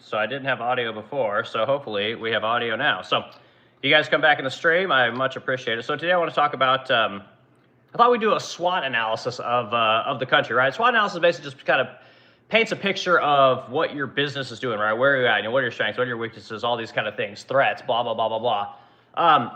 So I didn't have audio before, so hopefully we have audio now. So you guys come back in the stream, I much appreciate it. So today I want to talk about, I thought we'd do a SWOT analysis of the country, right? SWOT analysis basically just kind of paints a picture of what your business is doing, right? Where are you at? What are your strengths? What are your weaknesses? All these kind of things, threats, blah, blah, blah, blah, blah.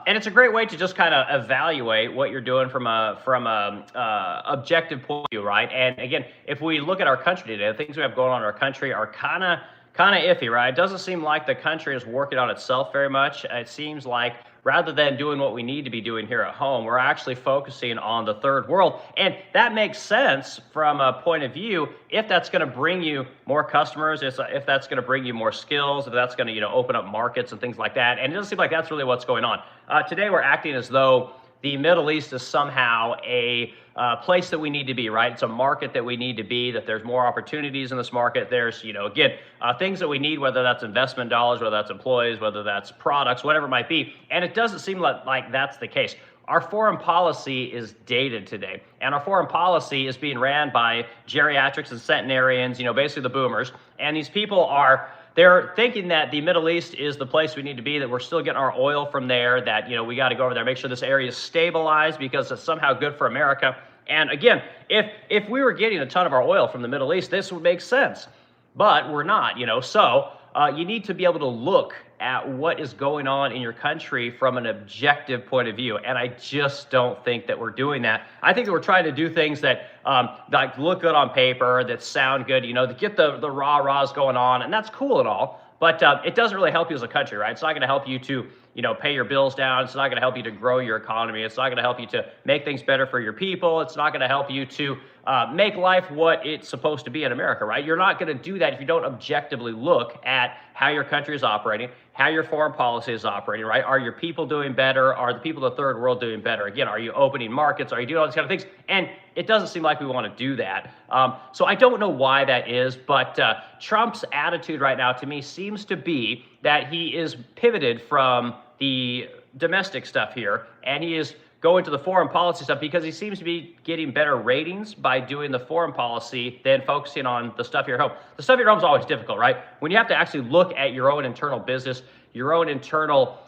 And it's a great way to just kind of evaluate what you're doing from a objective point of view, right? And again, if we look at our country today, the things we have going on in our country are kind of iffy, right? It doesn't seem like the country is working on itself very much. It seems like rather than doing what we need to be doing here at home, we're actually focusing on the third world. And that makes sense from a point of view if that's going to bring you more customers, if that's going to bring you more skills, if that's going to open up markets and things like that. And it doesn't seem like that's really what's going on. Today we're acting as though the Middle East is somehow a place that we need to be, right? It's a market that we need to be, that there's more opportunities in this market. There's, again, things that we need, whether that's investment dollars, whether that's employees, whether that's products, whatever it might be. And it doesn't seem like that's the case. Our foreign policy is dated today, and our foreign policy is being ran by geriatrics and centenarians, basically the boomers. And these people they're thinking that the Middle East is the place we need to be, that we're still getting our oil from there, that, we got to go over there, make sure this area is stabilized because it's somehow good for America. And again, if we were getting a ton of our oil from the Middle East, this would make sense, but we're not, So you need to be able to look at what is going on in your country from an objective point of view. And I just don't think that we're doing that. I think that we're trying to do things that like look good on paper, that sound good, to get the rah-rahs going on. And that's cool and all, but it doesn't really help you as a country, right? It's not going to help you to pay your bills down. It's not going to help you to grow your economy. It's not going to help you to make things better for your people. It's not going to help you to make life what it's supposed to be in America, right? You're not going to do that if you don't objectively look at how your country is operating, how your foreign policy is operating, right? Are your people doing better? Are the people of the third world doing better? Again, are you opening markets? Are you doing all these kind of things? And it doesn't seem like we want to do that. So I don't know why that is, but Trump's attitude right now to me seems to be that he is pivoted from the domestic stuff here, and he is going to the foreign policy stuff because he seems to be getting better ratings by doing the foreign policy than focusing on the stuff here at home. The stuff here at home is always difficult, right? When you have to actually look at your own internal business, your own internal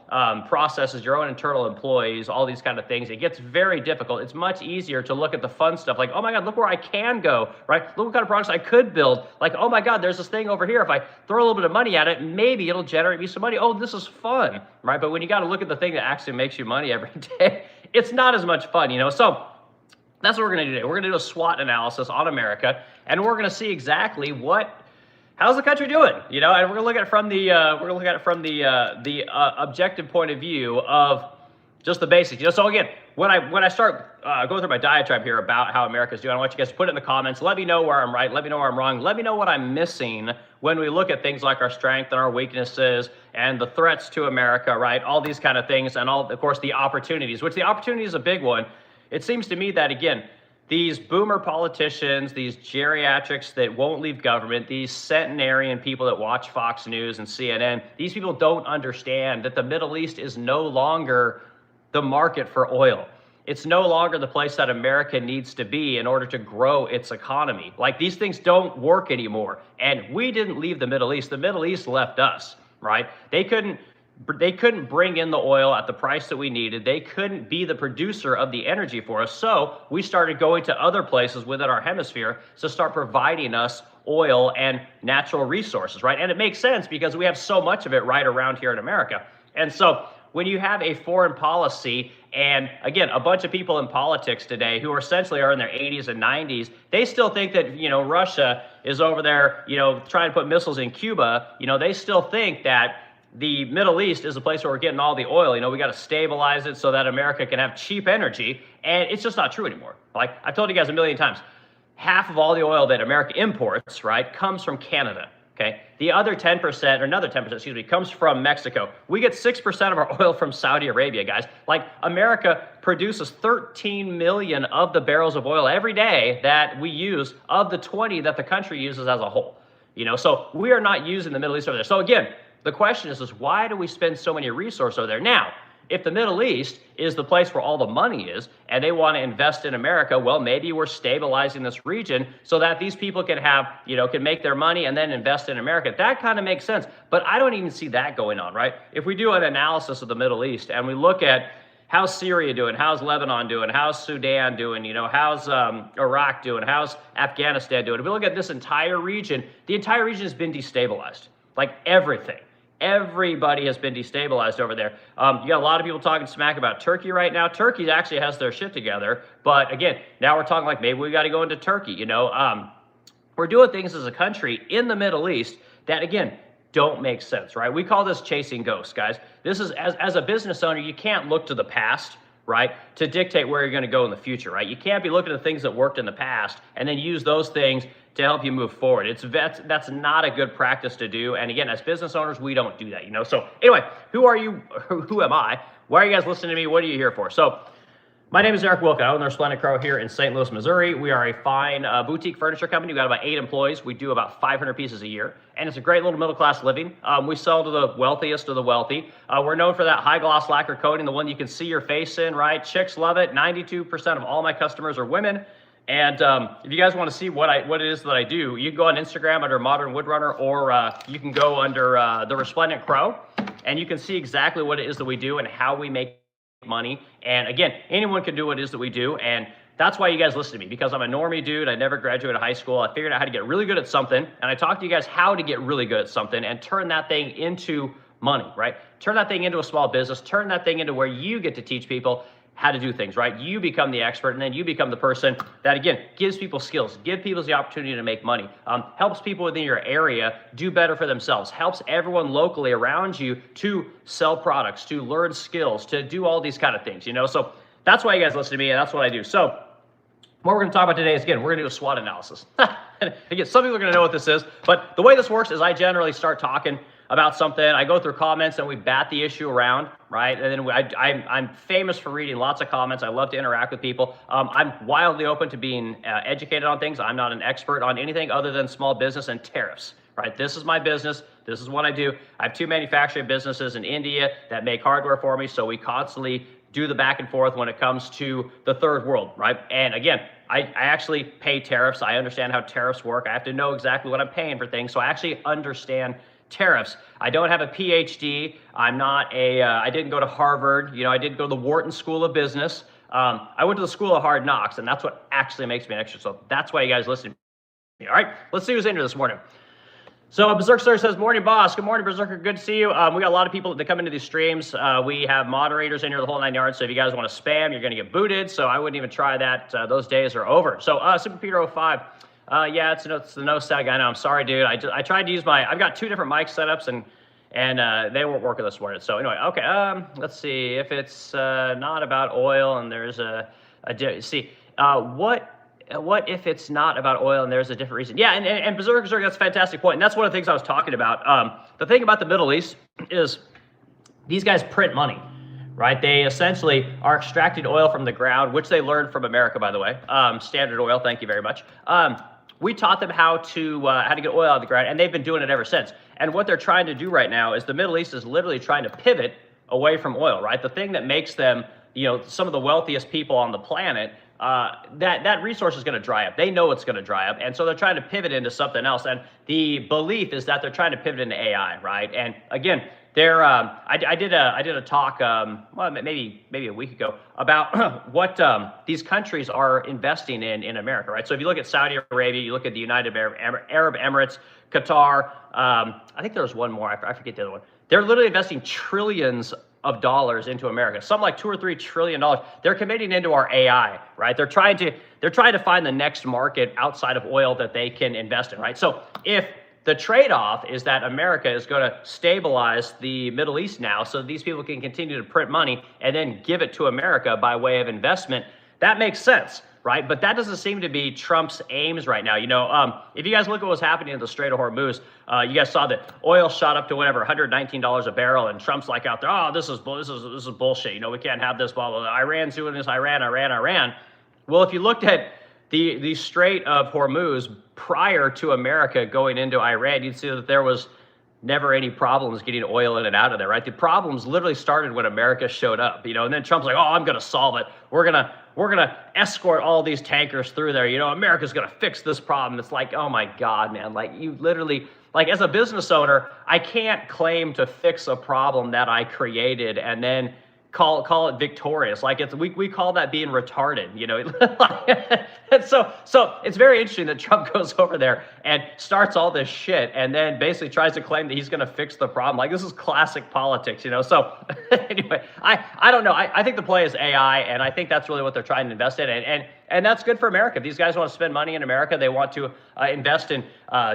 processes, your own internal employees, all these kind of things, it gets very difficult. It's much easier to look at the fun stuff like, oh my God, look where I can go, right? Look what kind of products I could build. Like, oh my God, there's this thing over here. If I throw a little bit of money at it, maybe it'll generate me some money. Oh, this is fun, right? But when you got to look at the thing that actually makes you money every day, it's not as much fun, So that's what we're going to do today. We're going to do a SWOT analysis on America, and we're going to see exactly how's the country doing, And we're going to look at it from the objective point of view of just the basics, So again, when I start going through my diatribe here about how America's doing, I want you guys to put it in the comments. Let me know where I'm right. Let me know where I'm wrong. Let me know what I'm missing when we look at things like our strengths and our weaknesses and the threats to America, right? All these kind of things, and of course, the opportunities, which the opportunity is a big one. It seems to me that, again, these boomer politicians, these geriatrics that won't leave government, these centenarian people that watch Fox News and CNN, these people don't understand that the Middle East is no longer the market for oil. It's no longer the place that America needs to be in order to grow its economy. Like, these things don't work anymore. And we didn't leave the Middle East. The Middle East left us, right? They couldn't bring in the oil at the price that we needed. They couldn't be the producer of the energy for us. So we started going to other places within our hemisphere to start providing us oil and natural resources, right? And it makes sense because we have so much of it right around here in America. And so when you have a foreign policy, and again, a bunch of people in politics today who essentially are in their 80s and 90s, they still think that, Russia is over there, trying to put missiles in Cuba. They still think that the Middle East is a place where we're getting all the oil. We got to stabilize it so that America can have cheap energy. And it's just not true anymore. Like I've told you guys a million times, half of all the oil that America imports, right, comes from Canada. Okay. The other 10%, or another 10%, comes from Mexico. We get 6% of our oil from Saudi Arabia, guys. Like, America produces 13 million of the barrels of oil every day that we use of the 20 that the country uses as a whole. So we are not using the Middle East over there. So again, the question is why do we spend so many resources over there? Now, If the Middle East is the place where all the money is and they want to invest in America, well, maybe we're stabilizing this region so that these people can have, can make their money and then invest in America. That kind of makes sense. But I don't even see that going on, right? If we do an analysis of the Middle East and we look at how's Syria doing, how's Lebanon doing, how's Sudan doing, how's Iraq doing, how's Afghanistan doing. If we look at this entire region, the entire region has been destabilized, like everything. Everybody has been destabilized over there. You got a lot of people talking smack about Turkey right now. Turkey actually has their shit together. But again, now we're talking like maybe we got to go into Turkey. We're doing things as a country in the Middle East that, again, don't make sense, right? We call this chasing ghosts, guys. This is, as a business owner, you can't look to the past, right, to dictate where you're going to go in the future, right? You can't be looking at things that worked in the past and then use those things to help you move forward. That's not a good practice to do. And again, as business owners, we don't do that, So anyway, who are you? Who am I? Why are you guys listening to me? What are you here for? So my name is Eric Wilken. I own the Resplendent Crow here in St. Louis, Missouri. We are a fine boutique furniture company. We've got about 8 employees. We do about 500 pieces a year. And it's a great little middle-class living. We sell to the wealthiest of the wealthy. We're known for that high-gloss lacquer coating, the one you can see your face in, right? Chicks love it. 92% of all my customers are women. And if you guys want to see what it is that I do, you can go on Instagram under Modern Woodrunner, or you can go under the Resplendent Crow, and you can see exactly what it is that we do and how we make money. And again, anyone can do what it is that we do, and that's why you guys listen to me, because I'm a normie dude. I never graduated high school. I figured out how to get really good at something, and I talk to you guys how to get really good at something and turn that thing into money, right? Turn that thing into a small business, turn that thing into where you get to teach people how to do things, right? You become the expert, and then you become the person that, again, gives people skills, give people the opportunity to make money, helps people within your area do better for themselves, helps everyone locally around you to sell products, to learn skills, to do all these kind of things, So that's why you guys listen to me, and that's what I do. So what we're going to talk about today is, again, we're going to do a SWOT analysis. Again, some people are going to know what this is, but the way this works is I generally start talking about something. I go through comments and we bat the issue around, right? And then I'm famous for reading lots of comments. I love to interact with people. I'm wildly open to being educated on things. I'm not an expert on anything other than small business and tariffs, right? This is my business. This is what I do. I have 2 manufacturing businesses in India that make hardware for me, so we constantly do the back and forth when it comes to the third world, right? And again, I actually pay tariffs. I understand how tariffs work. I have to know exactly what I'm paying for things, so I actually understand tariffs. I don't have a PhD. I didn't go to Harvard. I didn't go to the Wharton School of Business. I went to the School of Hard Knocks, and that's what actually makes me an expert. So that's why you guys listen to me. All right, let's see who's in here this morning. So Berserker Sir says, morning, boss. Good morning, Berserker. Good to see you. We got a lot of people that come into these streams. We have moderators in here the whole 9 yards. So if you guys want to spam, you're going to get booted. So I wouldn't even try that. Those days are over. So Super Peter 05. Yeah, it's the no sag guy. No, I'm sorry, dude. I tried to use I've got 2 different mic setups and they weren't working this morning. So anyway, okay. Let's see if it's not about oil and there's what if it's not about oil and there's a different reason? Yeah, and Berserker, that's a fantastic point. And that's one of the things I was talking about. The thing about the Middle East is these guys print money, right? They essentially are extracting oil from the ground, which they learned from America, by the way. Standard Oil, thank you very much. We taught them how to get oil out of the ground, and they've been doing it ever since. And what they're trying to do right now is the Middle East is literally trying to pivot away from oil, right? The thing that makes them, some of the wealthiest people on the planet, that resource is going to dry up. They know it's going to dry up, and so they're trying to pivot into something else. And the belief is that they're trying to pivot into AI, right? And again, I did a talk, well, maybe a week ago, about what these countries are investing in America, right? So if you look at Saudi Arabia, you look at the United Arab Emirates, Qatar, I think there was one more, I forget the other one. They're literally investing trillions of dollars into America, something like $2 or $3 trillion. They're committing into our AI, right? They're trying to find the next market outside of oil that they can invest in, right? So if the trade-off is that America is going to stabilize the Middle East now so these people can continue to print money and then give it to America by way of investment, that makes sense, right? But that doesn't seem to be Trump's aims right now. If you guys look at what's happening in the Strait of Hormuz, you guys saw that oil shot up to whatever, $119 a barrel, and Trump's like out there, oh, this is bullshit. We can't have this, blah, blah, blah. Iran's doing this, Iran. Well, if you looked at the Strait of Hormuz prior to America going into Iran, you'd see that there was never any problems getting oil in and out of there, right? The problems literally started when America showed up, and then Trump's like, oh, I'm going to solve it. We're going to escort all these tankers through there. America's going to fix this problem. It's like, oh my God, man. Like, you literally, like, as a business owner, I can't claim to fix a problem that I created and then call it victorious. Like, we call that being retarded, And so it's very interesting that Trump goes over there and starts all this shit and then basically tries to claim that he's going to fix the problem. Like, this is classic politics, So anyway, I don't know. I think the play is AI, and I think that's really what they're trying to invest in. And that's good for America. If these guys want to spend money in America, they want to invest in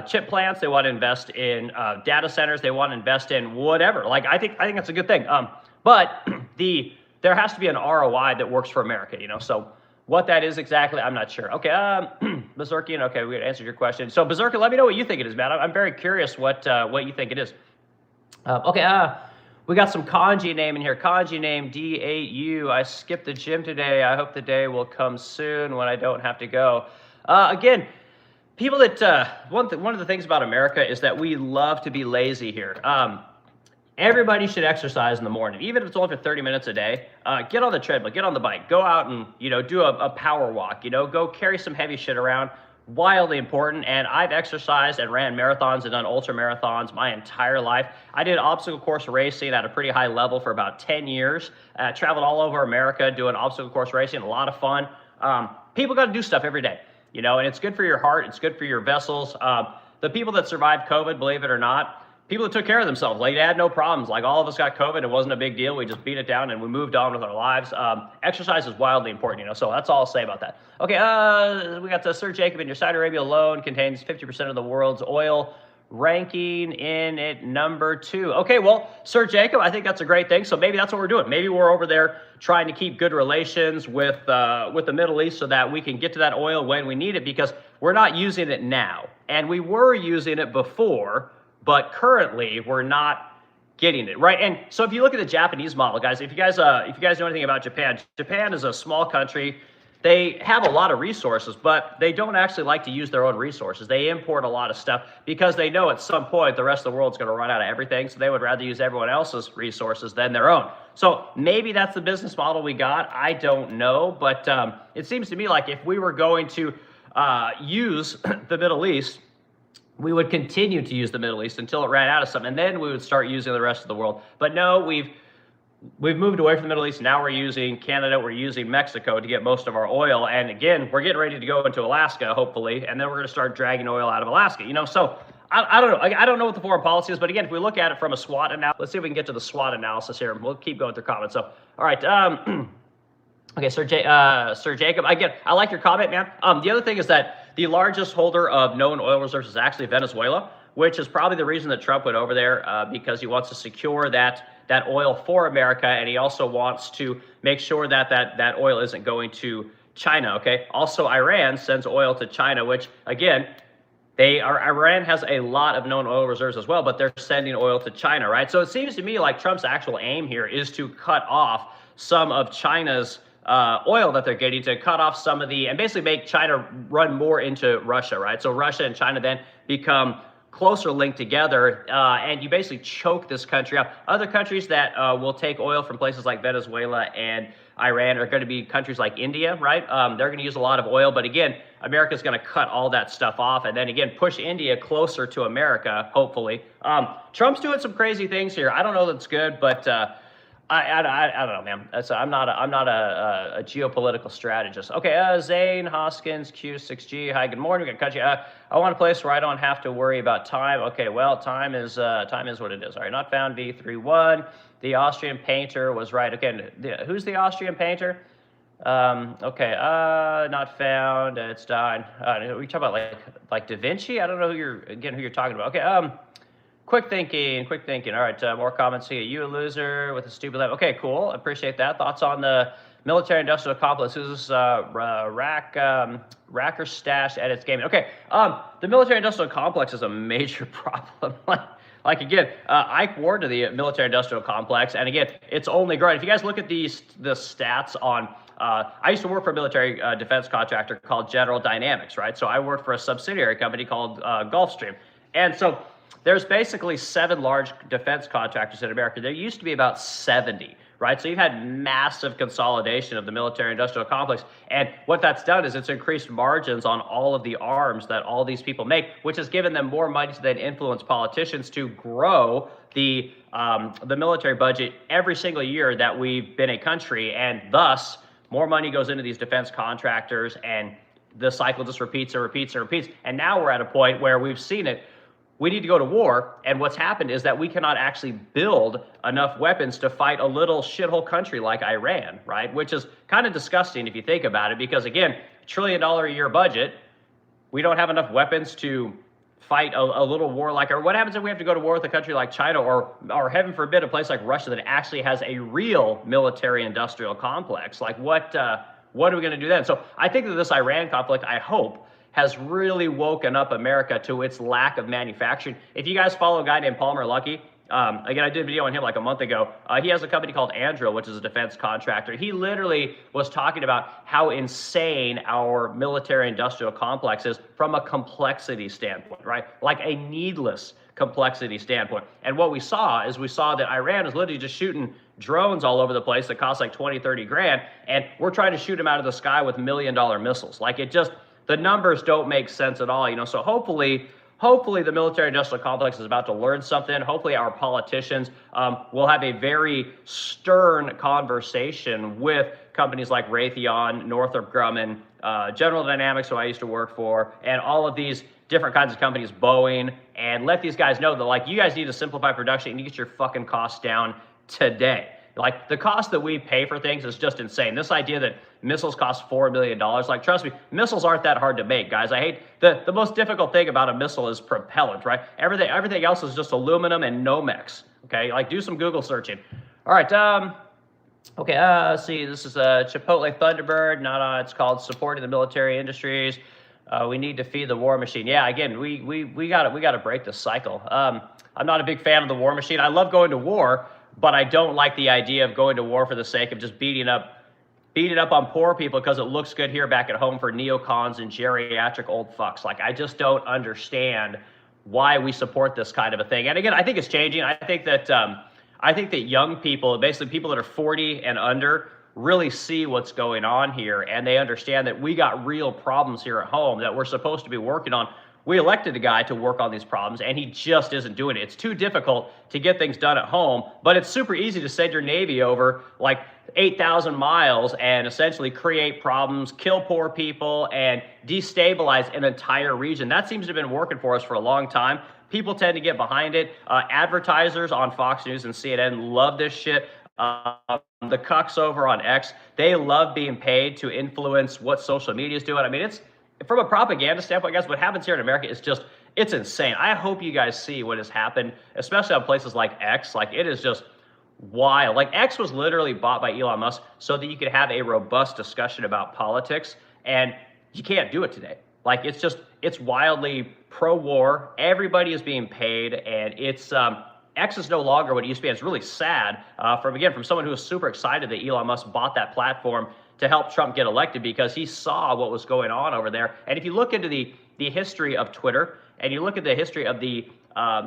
chip plants, they want to invest in data centers, they want to invest in whatever. Like, I think that's a good thing. But there has to be an ROI that works for America, So what that is exactly, I'm not sure. Okay, Berserkian, okay, we answered your question. So Berserker, let me know what you think it is, man. I'm very curious what you think it is. We got some kanji name in here. Kanji name D8U. I skipped the gym today. I hope the day will come soon when I don't have to go. Again, people that one of the things about America is that we love to be lazy here. Everybody should exercise in the morning, even if it's only for 30 minutes a day. Get on the treadmill, get on the bike, go out and do a power walk. Go carry some heavy shit around. Wildly important. And I've exercised and ran marathons and done ultra marathons my entire life. I did obstacle course racing at a pretty high level for about 10 years. Traveled all over America doing obstacle course racing. A lot of fun. People got to do stuff every day, and it's good for your heart. It's good for your vessels. The people that survived COVID, believe it or not, people that took care of themselves, like, they had no problems. Like, all of us got COVID. It wasn't a big deal. We just beat it down and we moved on with our lives. Exercise is wildly important, So that's all I'll say about that. Okay, we got Sir Jacob. In your Saudi Arabia alone contains 50% of the world's oil, ranking in at number 2. Okay, well, Sir Jacob, I think that's a great thing. So maybe that's what we're doing. Maybe we're over there trying to keep good relations with the Middle East so that we can get to that oil when we need it, because we're not using it now. And we were using it before, but currently we're not getting it, right? And so if you look at the Japanese model, guys, if you guys know anything about Japan, Japan is a small country. They have a lot of resources, but they don't actually like to use their own resources. They import a lot of stuff because they know at some point the rest of the world's going to run out of everything, so they would rather use everyone else's resources than their own. So maybe that's the business model we got. I don't know, but it seems to me like if we were going to use the Middle East, we would continue to use the Middle East until it ran out of something, and then we would start using the rest of the world. But no, we've moved away from the Middle East. Now we're using Canada, we're using Mexico to get most of our oil. And again, we're getting ready to go into Alaska, hopefully, and then we're going to start dragging oil out of Alaska. So I don't know. I don't know what the foreign policy is, but again, if we look at it from a SWOT analysis, let's see if we can get to the SWOT analysis here. We'll keep going through comments. So, all right. Okay, Sir Jacob, I like your comment, man. The other thing is that the largest holder of known oil reserves is actually Venezuela, which is probably the reason that Trump went over there, because he wants to secure that oil for America, and he also wants to make sure that oil isn't going to China, okay? Also, Iran sends oil to China, which, again, Iran has a lot of known oil reserves as well, but they're sending oil to China, right? So it seems to me like Trump's actual aim here is to cut off some of China's oil that they're getting, to cut off some of and basically make China run more into Russia, right? So Russia and China then become closer linked together, and you basically choke this country out. Other countries that will take oil from places like Venezuela and Iran are going to be countries like India, right? They're going to use a lot of oil, but again, America's going to cut all that stuff off and then again push India closer to America, hopefully. Trump's doing some crazy things here. I don't know that's good, but I don't know, man. I'm not a geopolitical strategist. Okay, Zane Hoskins Q6G. Hi, good morning. We got country. I want a place where I don't have to worry about time. Okay, well, time is what it is. All right, not found. V31. The Austrian painter was right. Okay, who's the Austrian painter? Okay, not found. It's died. We talk about like Da Vinci. I don't know who you're talking about. Okay, Quick thinking. All right, more comments here. You a loser with a stupid life. Okay, cool. Appreciate that. Thoughts on the military-industrial complex? Who's this Racker Stash at its gaming? Okay, the military-industrial complex is a major problem. Like again, Ike Ward to the military-industrial complex, and again, it's only growing. If you guys look at the stats on, I used to work for a military defense contractor called General Dynamics, right? So I worked for a subsidiary company called Gulfstream, and so there's basically 7 large defense contractors in America. There used to be about 70, right? So you've had massive consolidation of the military-industrial complex. And what that's done is it's increased margins on all of the arms that all these people make, which has given them more money to then influence politicians to grow the military budget every single year that we've been a country. And thus, more money goes into these defense contractors, and the cycle just repeats and repeats and repeats. And now we're at a point where we've seen it. We need to go to war, and what's happened is that we cannot actually build enough weapons to fight a little shithole country like Iran, right? Which is kind of disgusting if you think about it, because again, $1 trillion a year budget, we don't have enough weapons to fight a little war like, or what happens if we have to go to war with a country like China, or heaven forbid, a place like Russia that actually has a real military-industrial complex? Like, what are we going to do then? So I think that this Iran conflict, I hope, has really woken up America to its lack of manufacturing. If you guys follow a guy named Palmer Luckey, again, I did a video on him like a month ago. He has a company called Anduril, which is a defense contractor. He literally was talking about how insane our military-industrial complex is from a complexity standpoint, right? Like a needless complexity standpoint. And what we saw that Iran is literally just shooting drones all over the place that cost like 20, 30 grand, and we're trying to shoot them out of the sky with $1 million missiles. Like, it just, the numbers don't make sense at all, you know. So hopefully the military-industrial complex is about to learn something. Hopefully our politicians will have a very stern conversation with companies like Raytheon, Northrop Grumman, General Dynamics, who I used to work for, and all of these different kinds of companies, Boeing, and let these guys know that, like, you guys need to simplify production and you get your fucking costs down today. Like, the cost that we pay for things is just insane. This idea that missiles cost $4 million, like, trust me, missiles aren't that hard to make, guys. I hate, the most difficult thing about a missile is propellant, right? Everything else is just aluminum and Nomex, okay? Like, do some Google searching. All right, okay, let's see, this is Chipotle Thunderbird, it's called Supporting the Military Industries. We need to feed the war machine. Yeah, again, we gotta break this cycle. I'm not a big fan of the war machine. I love going to war, but I don't like the idea of going to war for the sake of just beating up on poor people because it looks good here back at home for neocons and geriatric old fucks. Like, I just don't understand why we support this kind of a thing. And again, I think it's changing. I think that young people, basically people that are 40 and under, really see what's going on here, and they understand that we got real problems here at home that we're supposed to be working on. We elected a guy to work on these problems, and he just isn't doing it. It's too difficult to get things done at home, but it's super easy to send your Navy over like 8,000 miles and essentially create problems, kill poor people, and destabilize an entire region. That seems to have been working for us for a long time. People tend to get behind it. Advertisers on Fox News and CNN love this shit. The cucks over on X, they love being paid to influence what social media is doing. I mean, it's, from a propaganda standpoint, guys, what happens here in America is just, it's insane. I hope you guys see what has happened, especially on places like X. Like, it is just wild. Like, X was literally bought by Elon Musk so that you could have a robust discussion about politics, and you can't do it today. Like, it's just, it's wildly pro-war. Everybody is being paid, and it's, X is no longer what it used to be. It's really sad from someone who was super excited that Elon Musk bought that platform to help Trump get elected, because he saw what was going on over there. And if you look into the history of Twitter, and you look at the history of the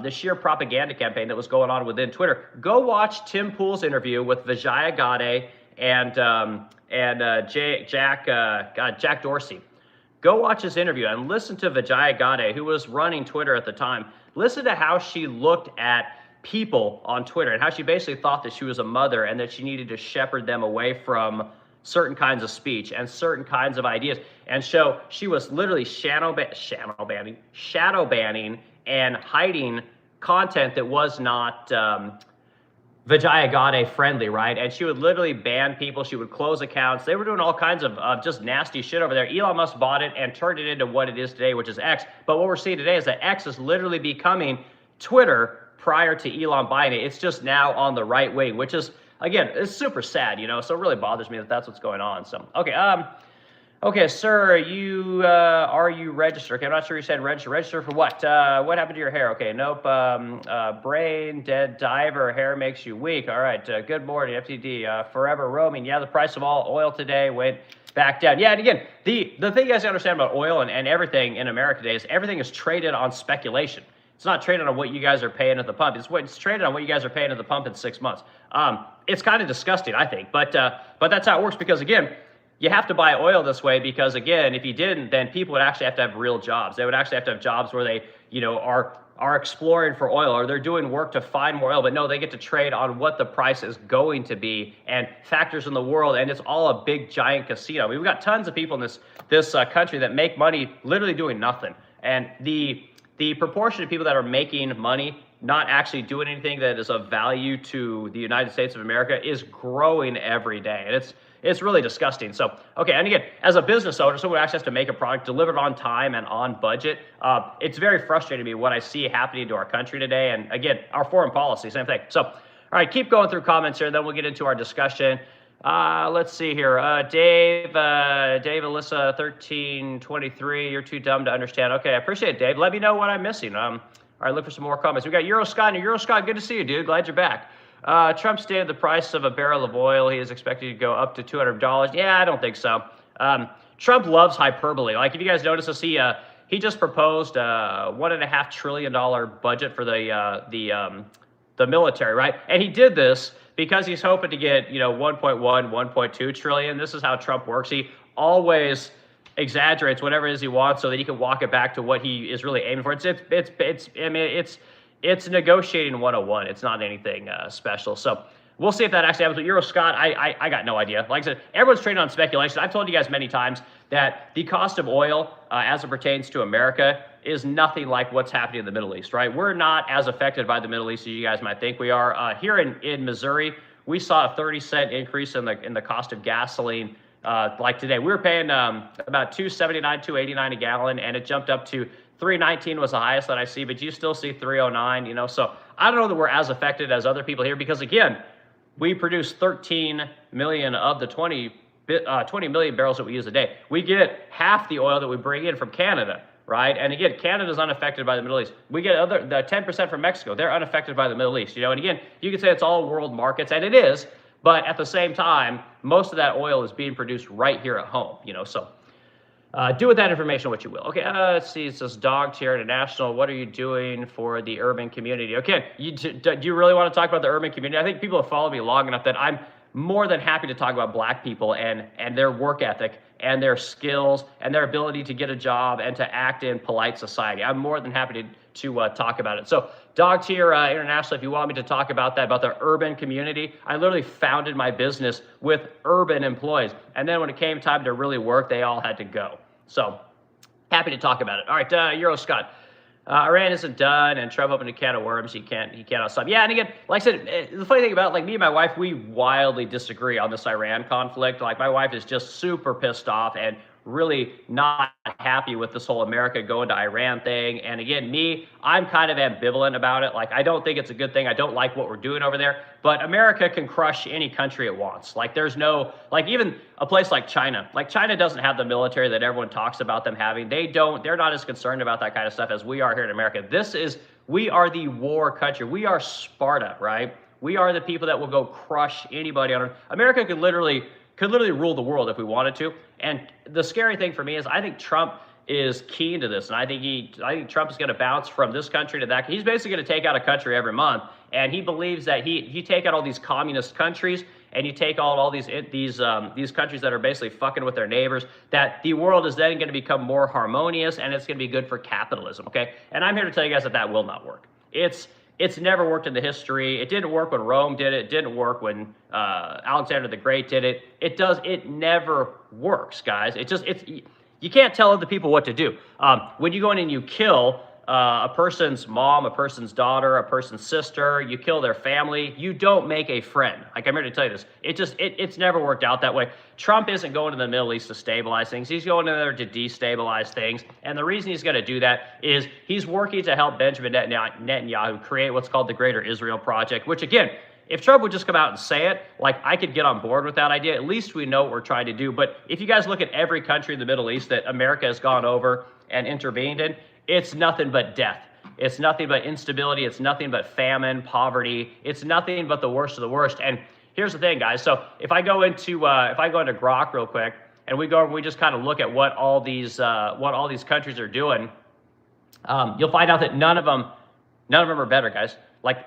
sheer propaganda campaign that was going on within Twitter, go watch Tim Pool's interview with Vijaya Gadde and Jack Dorsey. Go watch his interview and listen to Vijaya Gadde, who was running Twitter at the time. Listen to how she looked at people on Twitter and how she basically thought that she was a mother and that she needed to shepherd them away from certain kinds of speech and certain kinds of ideas. And so she was literally shadow banning and hiding content that was not Vijaya Gadde friendly, right? And she would literally ban people. She would close accounts. They were doing all kinds of just nasty shit over there. Elon Musk bought it and turned it into what it is today, which is X. But what we're seeing today is that X is literally becoming Twitter prior to Elon buying it. It's just now on the right wing, which is, again, it's super sad, you know, so it really bothers me that that's what's going on. So, okay, sir, are you registered? Okay, I'm not sure you said register. Register for what? What happened to your hair? Okay, nope. Brain dead diver, hair makes you weak. All right, good morning, FTD. Forever roaming. Yeah, the price of all oil today went back down. Yeah, and again, the thing you guys understand about oil and everything in America today is everything is traded on speculation. It's not traded on what you guys are paying at the pump. It's traded on what you guys are paying at the pump in 6 months. It's kind of disgusting, I think, but that's how it works because again, you have to buy oil this way because again, if you didn't, then people would actually have to have real jobs. They would actually have to have jobs where they, are exploring for oil or they're doing work to find more oil, but no, they get to trade on what the price is going to be and factors in the world, and it's all a big giant casino. I mean, we've got tons of people in this country that make money literally doing nothing, and the proportion of people that are making money not actually doing anything that is of value to the United States of America is growing every day, and it's really disgusting. So, okay, and again, as a business owner, someone actually has to make a product delivered on time and on budget. It's very frustrating to me what I see happening to our country today, and again, our foreign policy, same thing. So, all right, keep going through comments here, then we'll get into our discussion. Let's see here. Dave, Alyssa, 1323, you're too dumb to understand. Okay, I appreciate it, Dave. Let me know what I'm missing. All right, look for some more comments. We got Euroscott. And Euroscott, good to see you, dude. Glad you're back. Trump stated the price of a barrel of oil. He is expected to go up to $200. Yeah, I don't think so. Trump loves hyperbole. Like, if you guys notice this, he just proposed a $1.5 trillion budget for the military, right? And he did this because he's hoping to get 1.1, 1.2 trillion. This is how Trump works. He always exaggerates whatever it is he wants so that he can walk it back to what he is really aiming for. It's negotiating 101. It's not anything special. So we'll see if that actually happens. With Euroscott, I got no idea. Like I said, everyone's trading on speculation. I've told you guys many times that the cost of oil as it pertains to America is nothing like what's happening in the Middle East, right? We're not as affected by the Middle East as you guys might think we are. Here in Missouri, we saw a 30-cent increase in the cost of gasoline. Like today, we were paying about $2.79, $2.89 a gallon, and it jumped up to $3.19 was the highest that I see, but you still see $3.09. So I don't know that we're as affected as other people here because again, we produce 13 million of the 20 million barrels that we use a day. We get half the oil that we bring in from Canada, right? And again, Canada's unaffected by the Middle East. We get the 10% from Mexico. They're unaffected by the Middle East, And again, you can say it's all world markets, and it is. But at the same time, most of that oil is being produced right here at home, So do with that information what you will. Okay, let's see. It says Dog Tier International. What are you doing for the urban community? Okay, do you really want to talk about the urban community? I think people have followed me long enough that I'm more than happy to talk about black people and their work ethic and their skills and their ability to get a job and to act in polite society. I'm more than happy to talk about it. So Dog Tier International, if you want me to talk about that, about the urban community, I literally founded my business with urban employees. And then when it came time to really work, they all had to go. So happy to talk about it. All right, Euroscott. Iran isn't done, and Trump opened a can of worms. He cannot stop. Yeah, and again, like I said, the funny thing about me and my wife, we wildly disagree on this Iran conflict. Like, my wife is just super pissed off and really not happy with this whole America going to Iran thing. And again, I'm kind of ambivalent about it. Like, I don't think it's a good thing. I don't like what we're doing over there. But America can crush any country it wants. Like, there's no, like, even a place like China. Like, China doesn't have the military that everyone talks about them having. They're not as concerned about that kind of stuff as we are here in America. We are the war country. We are Sparta, right? We are the people that will go crush anybody on Earth. America could literally rule the world if we wanted to. And the scary thing for me is I think Trump is keen to this, and I think Trump is going to bounce from this country to that. He's basically going to take out a country every month, and he believes that you take out all these communist countries and you take all these countries that are basically fucking with their neighbors, that the world is then going to become more harmonious and it's going to be good for capitalism. Okay, and I'm here to tell you guys that will not work. It's never worked in the history. It didn't work when Rome did it. It didn't work when Alexander the Great did it. It never works, guys. You can't tell other people what to do. When you go in and you kill a person's mom, a person's daughter, a person's sister, you kill their family, you don't make a friend. Like, I'm here to tell you this. It's never worked out that way. Trump isn't going to the Middle East to stabilize things. He's going in there to destabilize things. And the reason he's going to do that is he's working to help Benjamin Netanyahu create what's called the Greater Israel Project, which, again, if Trump would just come out and say it, like, I could get on board with that idea. At least we know what we're trying to do. But if you guys look at every country in the Middle East that America has gone over and intervened in, it's nothing but death. It's nothing but instability. It's nothing but famine, poverty. It's nothing but the worst of the worst. And here's the thing, guys. So if I go into Grok real quick, and we just kind of look at what all these countries are doing, you'll find out that none of them None of them are better, guys. Like,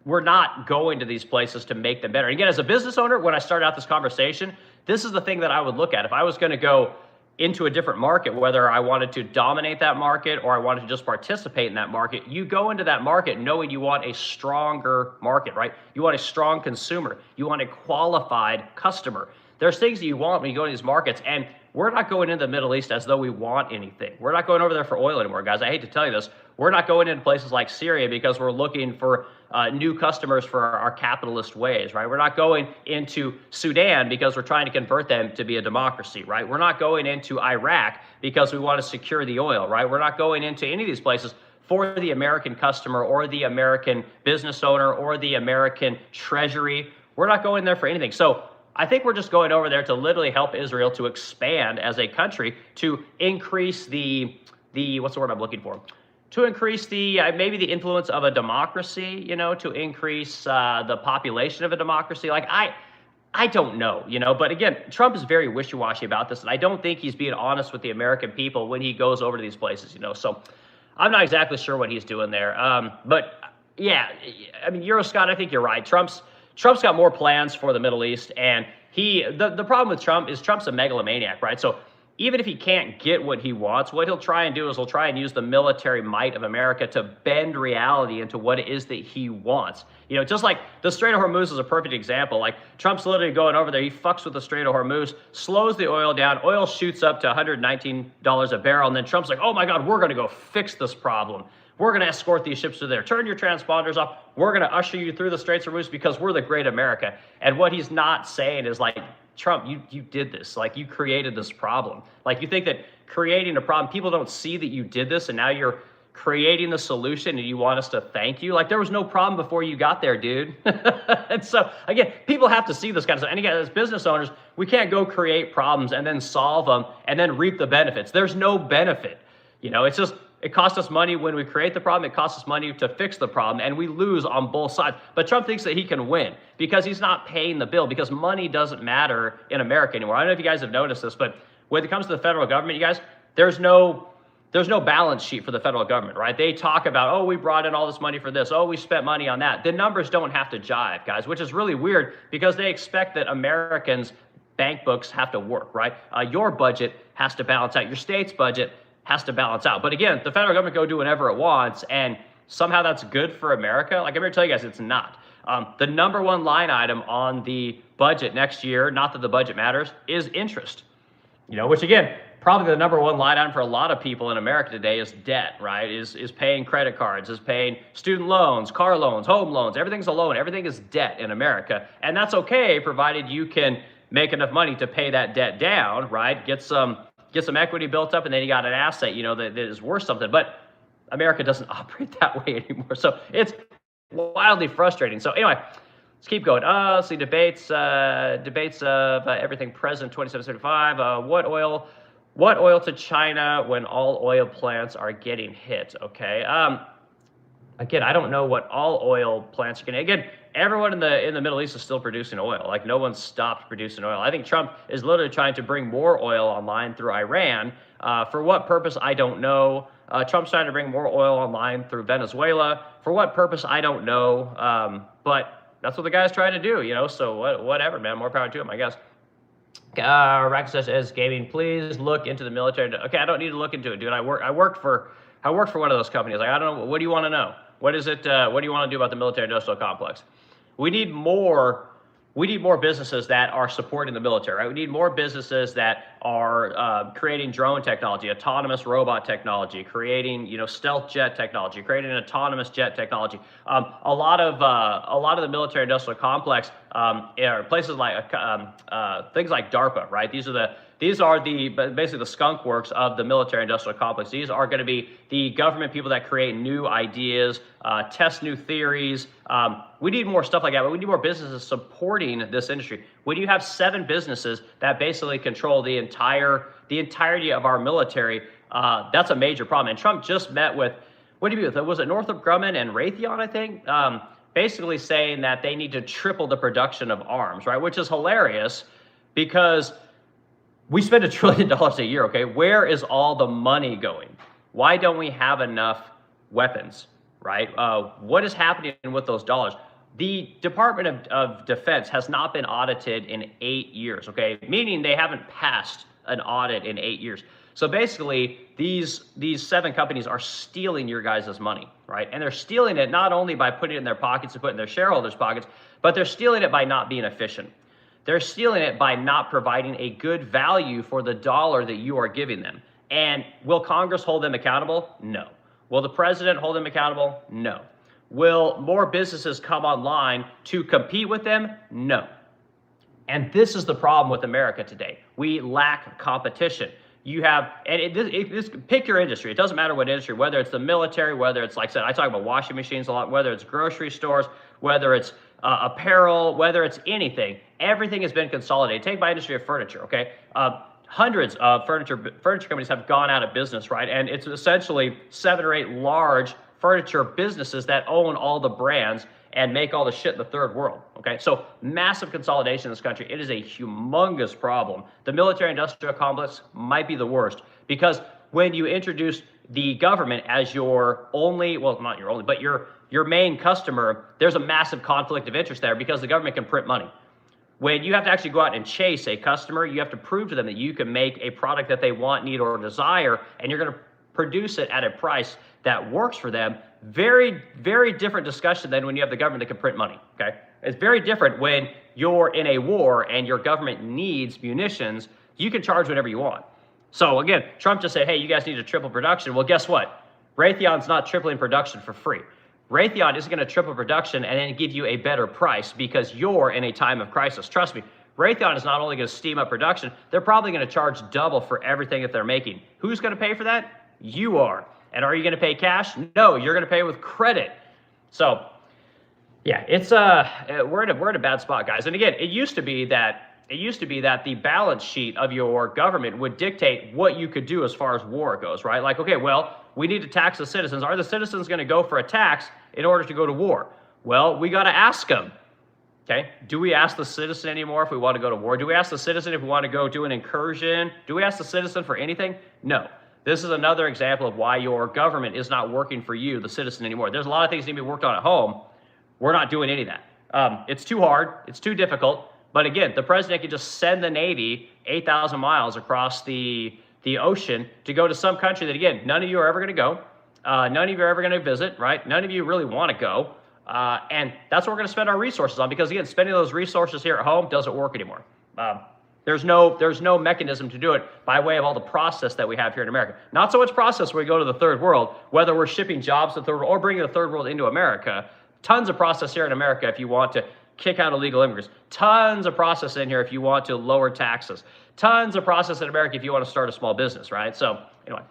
we're not going to these places to make them better. And again, as a business owner, when I started out this conversation, this is the thing that I would look at. If I was going to go into a different market, whether I wanted to dominate that market or I wanted to just participate in that market, you go into that market knowing you want a stronger market, right? You want a strong consumer. You want a qualified customer. There's things that you want when you go into these markets, and we're not going into the Middle East as though we want anything. We're not going over there for oil anymore, guys. I hate to tell you this. We're not going into places like Syria because we're looking for new customers for our capitalist ways, right? We're not going into Sudan because we're trying to convert them to be a democracy, right? We're not going into Iraq because we want to secure the oil, right? We're not going into any of these places for the American customer or the American business owner or the American treasury. We're not going there for anything. So I think we're just going over there to literally help Israel to expand as a country, to increase the what's the word I'm looking for? To increase the maybe the influence of a democracy, to increase the population of a democracy. Like, I don't know, but again, Trump is very wishy-washy about this, and I don't think he's being honest with the American people when he goes over to these places, so I'm not exactly sure what he's doing there. But yeah, I mean, Euroscott, I think you're right. Trump's got more plans for the Middle East, and the problem with Trump is Trump's a megalomaniac, right? So even if he can't get what he wants, what he'll try and do is he'll try and use the military might of America to bend reality into what it is that he wants. Just like the Strait of Hormuz is a perfect example. Like, Trump's literally going over there, he fucks with the Strait of Hormuz, slows the oil down, oil shoots up to $119 a barrel, and then Trump's like, oh my God, we're gonna go fix this problem. We're going to escort these ships through there. Turn your transponders off. We're going to usher you through the Straits of Hormuz because we're the great America. And what he's not saying is, like, Trump, you did this. Like, you created this problem. Like, you think that creating a problem, people don't see that you did this, and now you're creating the solution and you want us to thank you? Like, there was no problem before you got there, dude. And so, again, people have to see this kind of stuff. And again, as business owners, we can't go create problems and then solve them and then reap the benefits. There's no benefit. It's just, it costs us money when we create the problem. It costs us money to fix the problem, and we lose on both sides. But Trump thinks that he can win because he's not paying the bill, because money doesn't matter in America anymore. I don't know if you guys have noticed this, but when it comes to the federal government, you guys, there's no balance sheet for the federal government, right? They talk about, oh, we brought in all this money for this. Oh, we spent money on that. The numbers don't have to jive, guys, which is really weird because they expect that Americans' bank books have to work, right? Your budget has to balance out. Your state's budget has to balance out. But again, the federal government go do whatever it wants, and somehow that's good for America. Like, I'm here to tell you guys, it's not. The number one line item on the budget next year, not that the budget matters, is interest. Which again, probably the number one line item for a lot of people in America today is debt, right? Is paying credit cards, is paying student loans, car loans, home loans. Everything's a loan. Everything is debt in America. And that's okay, provided you can make enough money to pay that debt down, right? Get some equity built up, and then you got an asset, that is worth something. But America doesn't operate that way anymore. So it's wildly frustrating. So anyway, let's keep going. Let's see, debates of everything present 2775. What oil to China when all oil plants are getting hit? Okay. Again, I don't know what all oil plants are getting. Again, everyone in the Middle East is still producing oil. Like, no one stopped producing oil. I think Trump is literally trying to bring more oil online through Iran. For what purpose, I don't know. Trump's trying to bring more oil online through Venezuela. For what purpose, I don't know. But that's what the guy's trying to do, so whatever, man. More power to him, I guess. Racksash as gaming, please look into the military. Okay, I don't need to look into it, dude. I worked for one of those companies. Like, I don't know. What do you want to know? What is it? What do you want to do about the military-industrial complex? We need more businesses that are supporting the military, right? We need more businesses that are creating drone technology, autonomous robot technology, creating stealth jet technology, creating autonomous jet technology. A lot of the military-industrial complex are places like things like DARPA, right? These are basically the skunk works of the military-industrial complex. These are going to be the government people that create new ideas, test new theories. We need more stuff like that, but we need more businesses supporting this industry. When you have 7 businesses that basically control the entirety of our military, that's a major problem. And Trump just met with, what did he meet with? Was it Northrop Grumman and Raytheon, I think? Basically saying that they need to triple the production of arms, right? Which is hilarious because we spend $1 trillion a year, okay? Where is all the money going? Why don't we have enough weapons, right? What is happening with those dollars? The Department of Defense has not been audited in 8 years, okay? Meaning they haven't passed an audit in 8 years. So basically, these 7 companies are stealing your guys' money, right? And they're stealing it not only by putting it in their pockets and putting it in their shareholders' pockets, but they're stealing it by not being efficient. They're stealing it by not providing a good value for the dollar that you are giving them. And will Congress hold them accountable? No. Will the president hold them accountable? No. Will more businesses come online to compete with them? No. And this is the problem with America today. We lack competition. You have, and pick your industry. It doesn't matter what industry, whether it's the military, whether it's, like I said, I talk about washing machines a lot, whether it's grocery stores, whether it's apparel, whether it's anything. Everything has been consolidated. Take my industry of furniture, okay? Hundreds of furniture companies have gone out of business, right? And it's essentially 7 or 8 large furniture businesses that own all the brands and make all the shit in the third world, okay? So massive consolidation in this country. It is a humongous problem. The military-industrial complex might be the worst because when you introduce the government as your only, well, not your only, but your main customer, there's a massive conflict of interest there because the government can print money. When you have to actually go out and chase a customer, you have to prove to them that you can make a product that they want, need, or desire, and you're going to produce it at a price that works for them. Very, very different discussion than when you have the government that can print money, okay? It's very different when you're in a war and your government needs munitions. You can charge whatever you want. So again, Trump just said, hey, you guys need to triple production. Well, guess what? Raytheon's not tripling production for free. Raytheon isn't going to triple production and then give you a better price because you're in a time of crisis. Trust me, Raytheon is not only going to steam up production, they're probably going to charge double for everything that they're making. Who's going to pay for that? You are. And are you going to pay cash? No, you're going to pay with credit. So, yeah, it's we're in a bad spot, guys. And again, it used to be that the balance sheet of your government would dictate what you could do as far as war goes, right? Like, okay, well, we need to tax the citizens. Are the citizens going to go for a tax in order to go to war? Well, we got to ask them. Okay, do we ask the citizen anymore if we want to go to war? Do we ask the citizen if we want to go do an incursion? Do we ask the citizen for anything? No. This is another example of why your government is not working for you, the citizen, anymore. There's a lot of things that need to be worked on at home. We're not doing any of that. It's too hard. It's too difficult. But again, the president can just send the Navy 8,000 miles across the ocean to go to some country that, again, none of you are ever going to go. None of you are ever going to visit, right? None of you really want to go. And that's what we're going to spend our resources on because, again, spending those resources here at home doesn't work anymore. There's no mechanism to do it by way of all the process that we have here in America. Not so much process where we go to the third world, whether we're shipping jobs to the third world or bringing the third world into America. Tons of process here in America if you want to kick out illegal immigrants. Tons of process in here if you want to lower taxes. Tons of process in America if you want to start a small business, right? So anyway,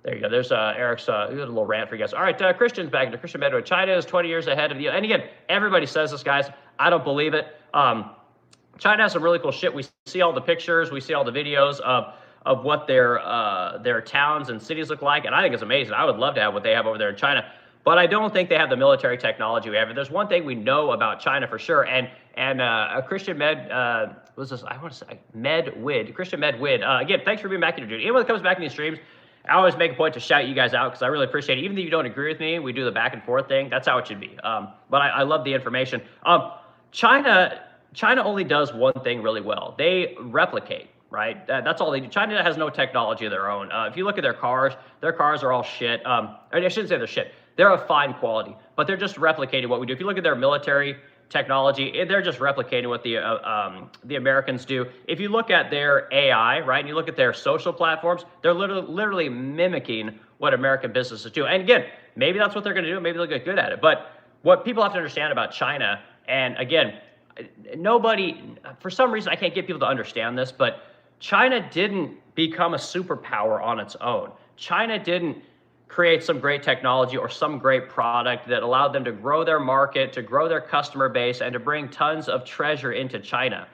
there you go. There's Eric's a little rant for you guys. All right, Christian's back into Christian Medwood. China is 20 years ahead of you. And again, everybody says this, guys. I don't believe it. China has some really cool shit. We see all the pictures. We see all the videos of what their towns and cities look like. And I think it's amazing. I would love to have what they have over there in China. But I don't think they have the military technology we have. And there's one thing we know about China for sure. And Christian Medwid. Christian Medwid. Again, thanks for being back here, dude. Anyone that comes back in these streams, I always make a point to shout you guys out because I really appreciate it. Even though you don't agree with me, we do the back and forth thing. That's how it should be. But I love the information. China only does one thing really well. They replicate, right? That's all they do. China has no technology of their own. If you look at their cars are all shit. I shouldn't say they're shit. They're of fine quality, but they're just replicating what we do. If you look at their military technology, they're just replicating what the Americans do. If you look at their AI, right, and you look at their social platforms, they're literally mimicking what American businesses do. And again, maybe that's what they're going to do. Maybe they'll get good at it. But what people have to understand about China, and again, nobody, for some reason, I can't get people to understand this, but China didn't become a superpower on its own. China didn't create some great technology or some great product that allowed them to grow their market, to grow their customer base, and to bring tons of treasure into China.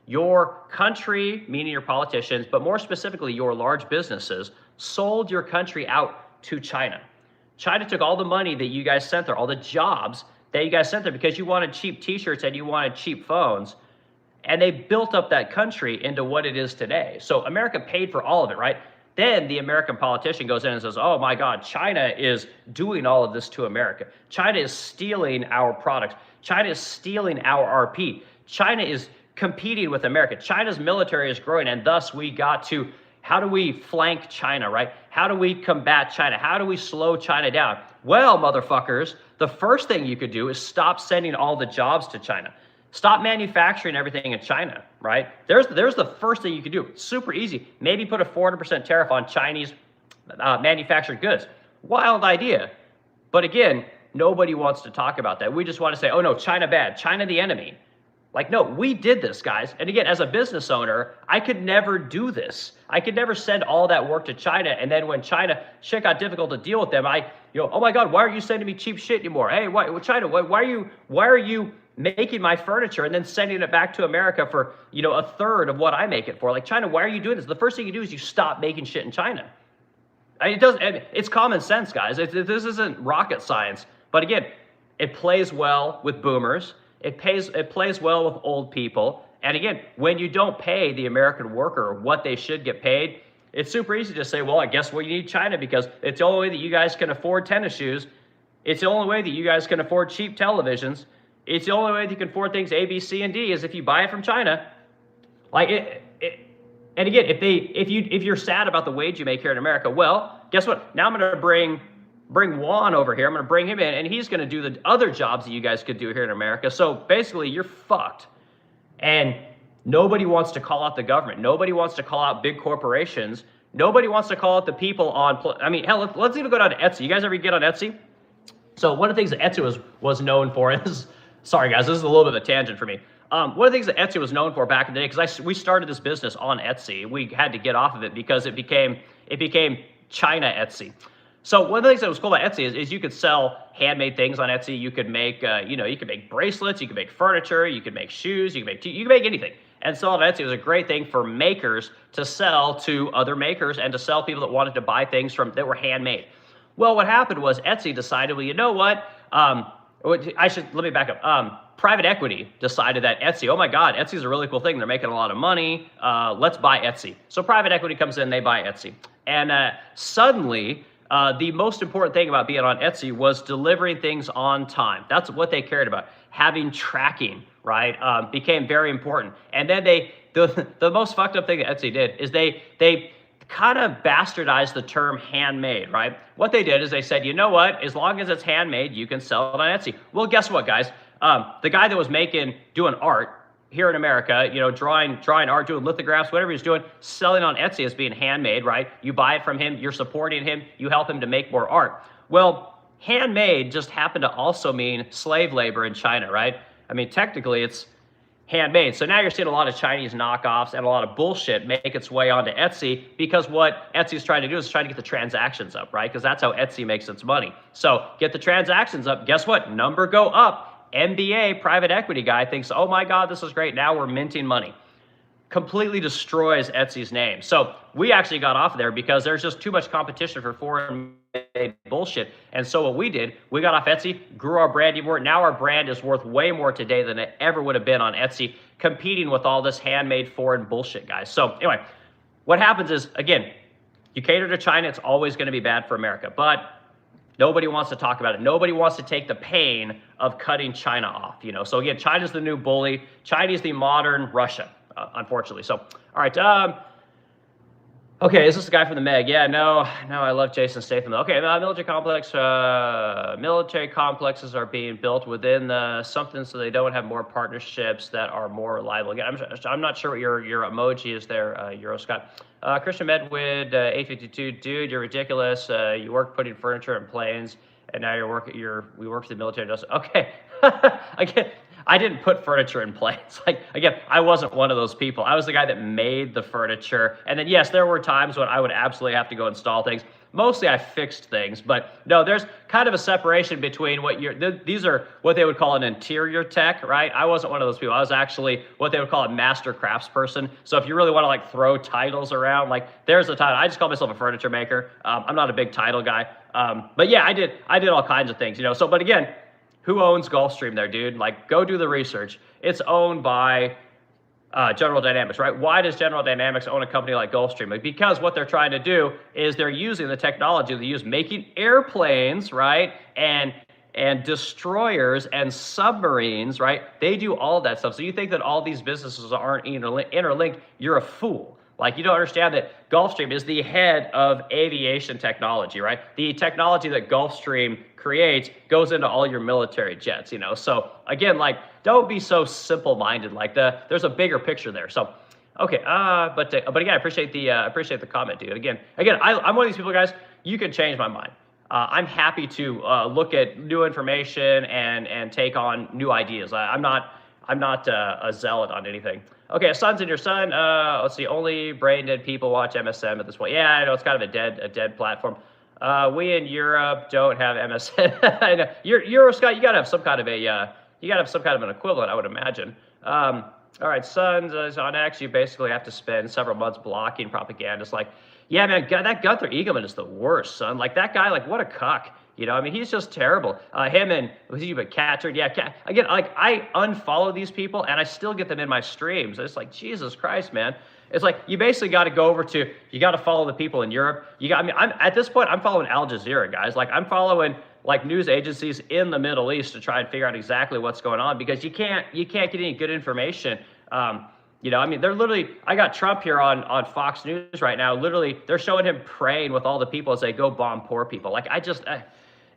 Your country, meaning your politicians, but more specifically your large businesses, sold your country out to China. China took all the money that you guys sent there, all the jobs that you guys sent there because you wanted cheap t-shirts and you wanted cheap phones, and they built up that country into what it is today. So America paid for all of it, right? Then the American politician goes in and says, oh my God, China is doing all of this to America. China is stealing our products. China is stealing our RP. China is competing with America. China's military is growing, and thus we got to, how do we flank China, right? How do we combat China? How do we slow China down? Well, motherfuckers, the first thing you could do is stop sending all the jobs to China. Stop manufacturing everything in China, right? There's the first thing you could do. Super easy. Maybe put a 400% tariff on Chinese manufactured goods. Wild idea. But again, nobody wants to talk about that. We just want to say, oh no, China bad, China the enemy. Like, no, we did this, guys. And again, as a business owner, I could never do this. I could never send all that work to China. And then when China, shit got difficult to deal with them, oh my God, why are you sending me cheap shit anymore? Hey, China, why are you making my furniture and then sending it back to America for, a third of what I make it for? Like, China, why are you doing this? The first thing you do is you stop making shit in China. It's common sense, guys. This isn't rocket science. But again, it plays well with boomers. It plays well with old people. And again, when you don't pay the American worker what they should get paid, it's super easy to say, well, I guess you need China because it's the only way that you guys can afford tennis shoes. It's the only way that you guys can afford cheap televisions. It's the only way that you can afford things A, B, C, and D is if you buy it from China. Like and again, if you're sad about the wage you make here in America, well, guess what? Now I'm going to bring Juan over here. I'm going to bring him in, and he's going to do the other jobs that you guys could do here in America. So basically, you're fucked. And nobody wants to call out the government. Nobody wants to call out big corporations. Nobody wants to call out the people on, hell, let's even go down to Etsy. You guys ever get on Etsy? So one of the things that Etsy was known for is, sorry guys, this is a little bit of a tangent for me. One of the things that Etsy was known for back in the day, because we started this business on Etsy. We had to get off of it because it became China Etsy. So one of the things that was cool about Etsy is you could sell handmade things on Etsy. You could make, you could make bracelets, you could make furniture, you could make shoes, you could make anything. And so on Etsy was a great thing for makers to sell to other makers and to sell people that wanted to buy things that were handmade. Well, what happened was Etsy decided, well, you know what? Let me back up. Private equity decided that Etsy, oh my God, Etsy's a really cool thing. They're making a lot of money. Let's buy Etsy. So private equity comes in, they buy Etsy. And suddenly, the most important thing about being on Etsy was delivering things on time. That's what they cared about. Having tracking, right, became very important. And then the most fucked up thing that Etsy did is they kind of bastardized the term handmade, right? What they did is they said, you know what, as long as it's handmade, you can sell it on Etsy. Well, guess what, guys? The guy that was doing art here in America, drawing art, doing lithographs, whatever he's doing, selling on Etsy as being handmade, right? You buy it from him, you're supporting him, you help him to make more art. Well, handmade just happened to also mean slave labor in China, right? I mean, technically it's handmade. So now you're seeing a lot of Chinese knockoffs and a lot of bullshit make its way onto Etsy because what Etsy's trying to do is trying to get the transactions up, right? Because that's how Etsy makes its money. So get the transactions up. Guess what? Number go up. MBA, private equity guy, thinks, oh my God, this is great. Now we're minting money. Completely destroys Etsy's name. So we actually got off of there because there's just too much competition for foreign bullshit. And so what we did, we got off Etsy, grew our brand even more. Now our brand is worth way more today than it ever would have been on Etsy, competing with all this handmade foreign bullshit, guys. So anyway, what happens is, again, you cater to China, it's always going to be bad for America. But nobody wants to talk about it. Nobody wants to take the pain of cutting China off, So again, China's the new bully. China's the modern Russia, unfortunately. So, all right. Okay, is this the guy from the Meg? Yeah, no, I love Jason Statham. Okay, military complexes are being built within something so they don't have more partnerships that are more reliable. Again, I'm not sure what your emoji is there, Euroscott. Christian Medwood, 852, dude, you're ridiculous. You work putting furniture in planes, and now we work for the military industrial. Okay, again, I didn't put furniture in planes. Like, again, I wasn't one of those people. I was the guy that made the furniture. And then, yes, there were times when I would absolutely have to go install things. Mostly I fixed things, but no, there's kind of a separation between these are what they would call an interior tech, right? I wasn't one of those people. I was actually what they would call a master craftsperson. So if you really want to throw titles around, there's the title. I just call myself a furniture maker. I'm not a big title guy. But yeah, I did all kinds of things, So, but again, who owns Gulfstream there, dude? Go do the research. It's owned by General Dynamics, right? Why does General Dynamics own a company like Gulfstream? Because what they're trying to do is they're using the technology they use making airplanes, right? And destroyers and submarines, right? They do all that stuff. So you think that all these businesses aren't interlinked, you're a fool. Like, you don't understand that Gulfstream is the head of aviation technology, right? The technology that Gulfstream creates goes into all your military jets, you know? So again, like, don't be so simple-minded. Like, there's a bigger picture there. So, okay, but again, I appreciate the comment, dude. Again, I'm one of these people, guys. You can change my mind. I'm happy to look at new information and take on new ideas. I'm not a zealot on anything. Okay, Son's in your son. Let's see. Only brain dead people watch MSN at this point. Yeah, I know it's kind of a dead platform. We in Europe don't have MSN. I know. Eurosky, you gotta have some kind of an equivalent, I would imagine. All right, Sons on X. You basically have to spend several months blocking propagandists. Like, yeah, man, that Gunther Eagleman is the worst, son. Like, that guy, like, what a cuck. You know, I mean, he's just terrible. Him and, was he but Catcherd? Yeah, again, like, I unfollow these people, and I still get them in my streams. It's like, Jesus Christ, man. It's like, you basically got to go over to, you got to follow the people in Europe. At this point, I'm following Al Jazeera, guys. Like, I'm following, like, news agencies in the Middle East to try and figure out exactly what's going on, because you can't get any good information. You know, I mean, they're literally, I got Trump here on Fox News right now. Literally, they're showing him praying with all the people as they go bomb poor people. Like,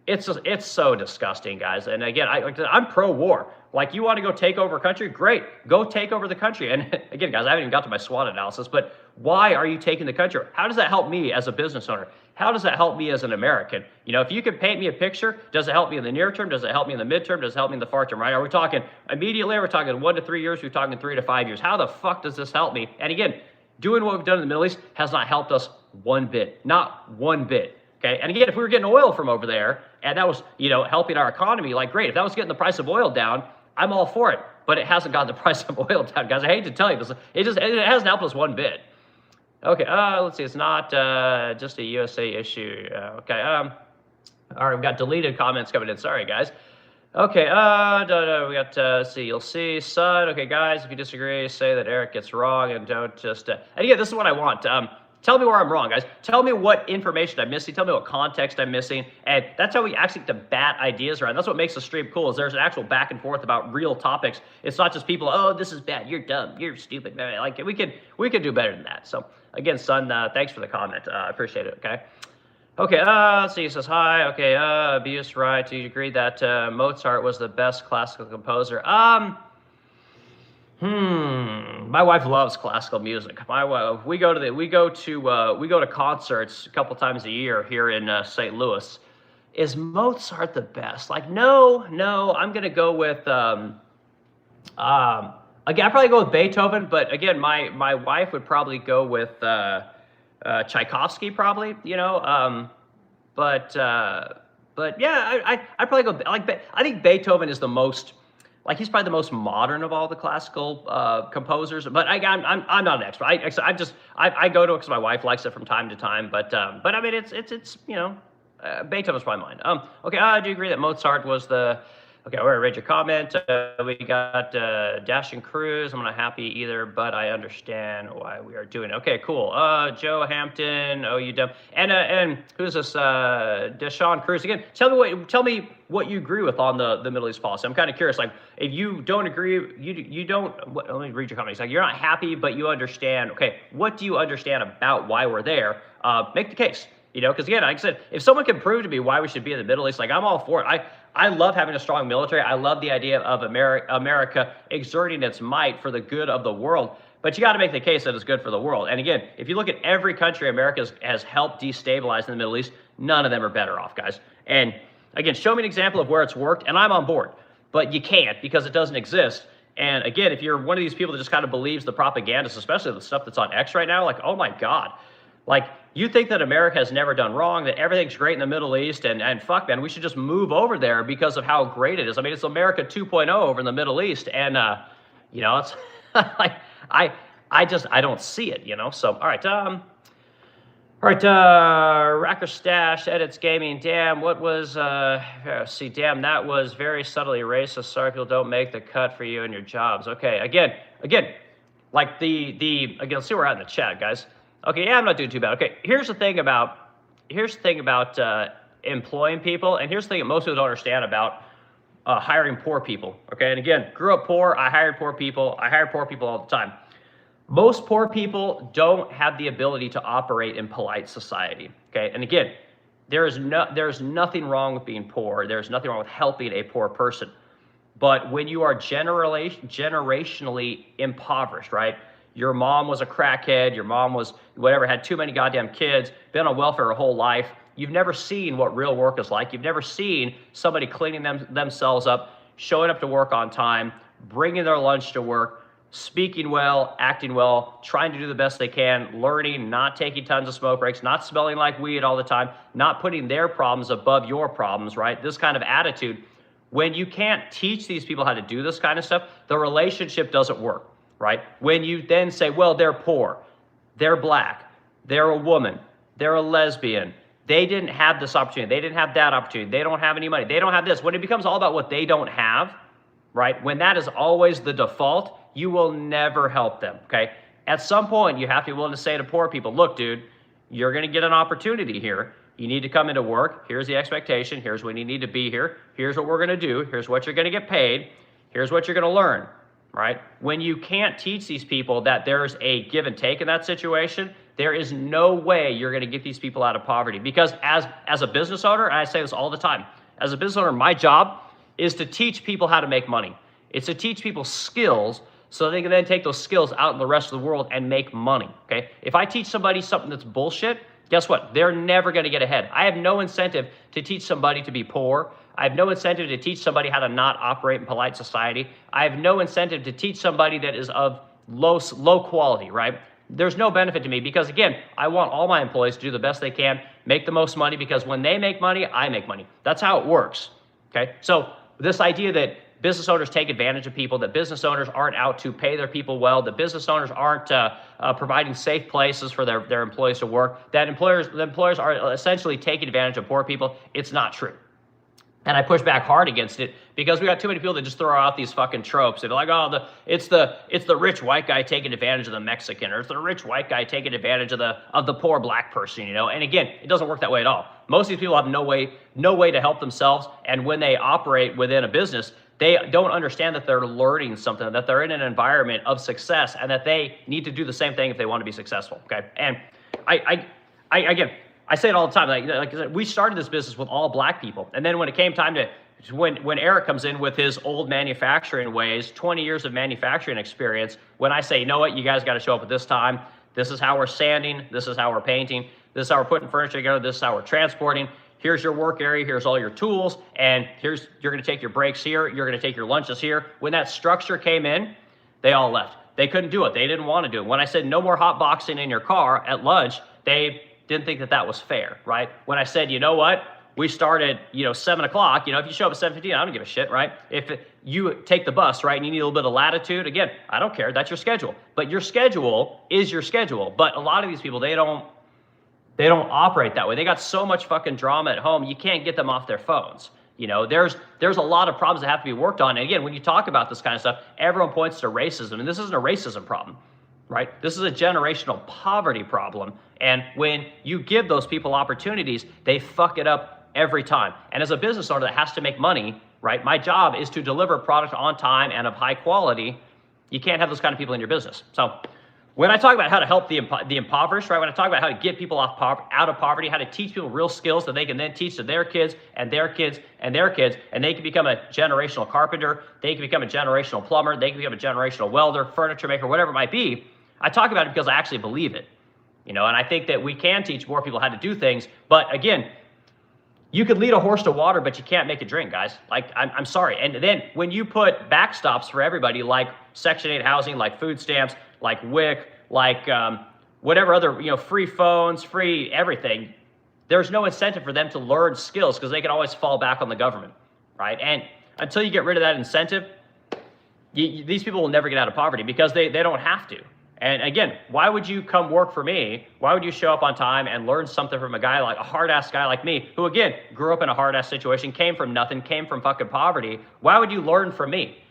it's so disgusting, guys. And again, I'm pro-war. Like, you want to go take over a country? Great. Go take over the country. And again, guys, I haven't even got to my SWOT analysis, but why are you taking the country? How does that help me as a business owner? How does that help me as an American? You know, if you could paint me a picture, does it help me in the near term? Does it help me in the midterm? Does it help me in the far term, right? Are we talking immediately? Are we talking 1 to 3 years? Are we talking 3 to 5 years? How the fuck does this help me? And again, doing what we've done in the Middle East has not helped us one bit. Not one bit. Okay. And again, if we were getting oil from over there and that was, you know, helping our economy, like, great. If that was getting the price of oil down, I'm all for it. But it hasn't gotten the price of oil down, guys. I hate to tell you this. It hasn't helped us one bit. Okay. Let's see. It's not just a USA issue. Okay. All right. We've got deleted comments coming in. Sorry, guys. Okay. We got, see, you'll see. Son. Okay, guys, if you disagree, say that Eric gets wrong and don't just, and again, this is what I want. Tell me where I'm wrong, guys. Tell me what information I'm missing. Tell me what context I'm missing. And that's how we actually get to bat ideas around. That's what makes the stream cool, is there's an actual back and forth about real topics. It's not just people, oh, this is bad, you're dumb, you're stupid. Like, we could do better than that. So again, son, thanks for the comment. I appreciate it, okay? Okay, let's see, he says, hi. Okay, Abuse, right. Do you agree that Mozart was the best classical composer? My wife loves classical music. My wife, we go to concerts a couple times a year here in St. Louis. Is Mozart the best? Like, no. I'm gonna go with again. I'd probably go with Beethoven, but again, my wife would probably go with Tchaikovsky, probably. You know, but yeah, I'd probably go like I think Beethoven is the most. Like, he's probably the most modern of all the classical composers, but I'm not an expert. I go to it because my wife likes it from time to time. But I mean, it's you know, Beethoven's probably mine. Okay, do you agree that Mozart was the? Okay, I already read your comment. We got Dash and Cruz. I'm not happy either, but I understand why we are doing it. Okay, cool. Joe Hampton. Oh, you dumb. And who's this? Deshaun Cruz again. Tell me what you agree with on the Middle East policy. I'm kind of curious. Like, if you don't agree, you don't. Let me read your comments. Like, you're not happy, but you understand. Okay, what do you understand about why we're there? Make the case. You know, because again, like I said, if someone can prove to me why we should be in the Middle East, like, I'm all for it. I love having a strong military. I love the idea of America exerting its might for the good of the world. But you got to make the case that it's good for the world. And again, if you look at every country America has helped destabilize in the Middle East, none of them are better off, guys. And again, show me an example of where it's worked, and I'm on board. But you can't, because it doesn't exist. And again, if you're one of these people that just kind of believes the propagandists, especially the stuff that's on X right now, like, oh my God. Like, you think that America has never done wrong, that everything's great in the Middle East, and fuck, man, we should just move over there because of how great it is. I mean, it's America 2.0 over in the Middle East, and, you know, it's like, I don't see it, you know? So, all right, Racker Stash, Edits Gaming, damn, what was, damn, that was very subtly racist. Sorry, people don't make the cut for you and your jobs. Okay, again, Like again, let's see where we're at in the chat, guys. Okay, yeah, I'm not doing too bad. Okay, here's the thing about employing people, and here's the thing that most people don't understand about hiring poor people. Okay, and again, grew up poor. I hired poor people. I hire poor people all the time. Most poor people don't have the ability to operate in polite society. Okay, and again, there's nothing wrong with being poor. There's nothing wrong with helping a poor person. But when you are generationally impoverished, right? Your mom was a crackhead, your mom was whatever, had too many goddamn kids, been on welfare her whole life. You've never seen what real work is like. You've never seen somebody cleaning themselves up, showing up to work on time, bringing their lunch to work, speaking well, acting well, trying to do the best they can, learning, not taking tons of smoke breaks, not smelling like weed all the time, not putting their problems above your problems, right? This kind of attitude. When you can't teach these people how to do this kind of stuff, the relationship doesn't work, right? When you then say, well, they're poor, they're black, they're a woman, they're a lesbian, they didn't have this opportunity, they didn't have that opportunity, they don't have any money, they don't have this. When it becomes all about what they don't have, right? When that is always the default, you will never help them, okay? At some point, you have to be willing to say to poor people, look, dude, you're gonna get an opportunity here. You need to come into work. Here's the expectation. Here's when you need to be here. Here's what we're going to do. Here's what you're going to get paid. Here's what you're going to learn, right? When you can't teach these people that there's a give and take in that situation, there is no way you're going to get these people out of poverty. Because as a business owner, and I say this all the time, as a business owner, my job is to teach people how to make money. It's to teach people skills so they can then take those skills out in the rest of the world and make money, okay? If I teach somebody something that's bullshit, guess what? They're never going to get ahead. I have no incentive to teach somebody to be poor. I have no incentive to teach somebody how to not operate in polite society. I have no incentive to teach somebody that is of low quality, right? There's no benefit to me because, again, I want all my employees to do the best they can, make the most money, because when they make money, I make money. That's how it works, okay? So this idea that business owners take advantage of people, that business owners aren't out to pay their people well, that business owners aren't providing safe places for their employees to work, that employers are essentially taking advantage of poor people, it's not true. And I push back hard against it because we got too many people that just throw out these fucking tropes. They're like, oh, it's the rich white guy taking advantage of the Mexican, or it's the rich white guy taking advantage of the poor black person, you know? And again, it doesn't work that way at all. Most of these people have no way to help themselves, and when they operate within a business, they don't understand that they're learning something, that they're in an environment of success, and that they need to do the same thing if they want to be successful, okay? And I say it all the time, like I said, we started this business with all black people, and then when it came time to, when Eric comes in with his old manufacturing ways, 20 years of manufacturing experience, when I say, you know what, you guys got to show up at this time, this is how we're sanding, this is how we're painting, this is how we're putting furniture together, this is how we're transporting, here's your work area, here's all your tools, and you're going to take your breaks here, you're going to take your lunches here. When that structure came in, they all left. They couldn't do it. They didn't want to do it. When I said no more hot boxing in your car at lunch, they didn't think that was fair, right? When I said, you know what, we started, 7 o'clock, if you show up at 7:15, I don't give a shit, right? If you take the bus, right, and you need a little bit of latitude, again, I don't care, that's your schedule. But your schedule is your schedule. But a lot of these people, they don't operate that way. They got so much fucking drama at home, you can't get them off their phones. There's a lot of problems that have to be worked on. And again, when you talk about this kind of stuff, everyone points to racism, and this isn't a racism problem, right? This is a generational poverty problem. And when you give those people opportunities, they fuck it up every time. And as a business owner that has to make money, right, my job is to deliver a product on time and of high quality. You can't have those kind of people in your business. So when I talk about how to help the impoverished, right, when I talk about how to get people out of poverty, how to teach people real skills that they can then teach to their kids and their kids and their kids, and they can become a generational carpenter, they can become a generational plumber, they can become a generational welder, furniture maker, whatever it might be, I talk about it because I actually believe it. And I think that we can teach more people how to do things, but again, you could lead a horse to water, but you can't make it drink, guys. Like, I'm sorry. And then when you put backstops for everybody, like Section 8 housing, like food stamps, like WIC, like whatever other, free phones, free everything, there's no incentive for them to learn skills because they can always fall back on the government, right? And until you get rid of that incentive, these people will never get out of poverty because they don't have to. And again, why would you come work for me? Why would you show up on time and learn something from a hard-ass guy like me, who again, grew up in a hard-ass situation, came from nothing, came from fucking poverty? Why would you learn from me?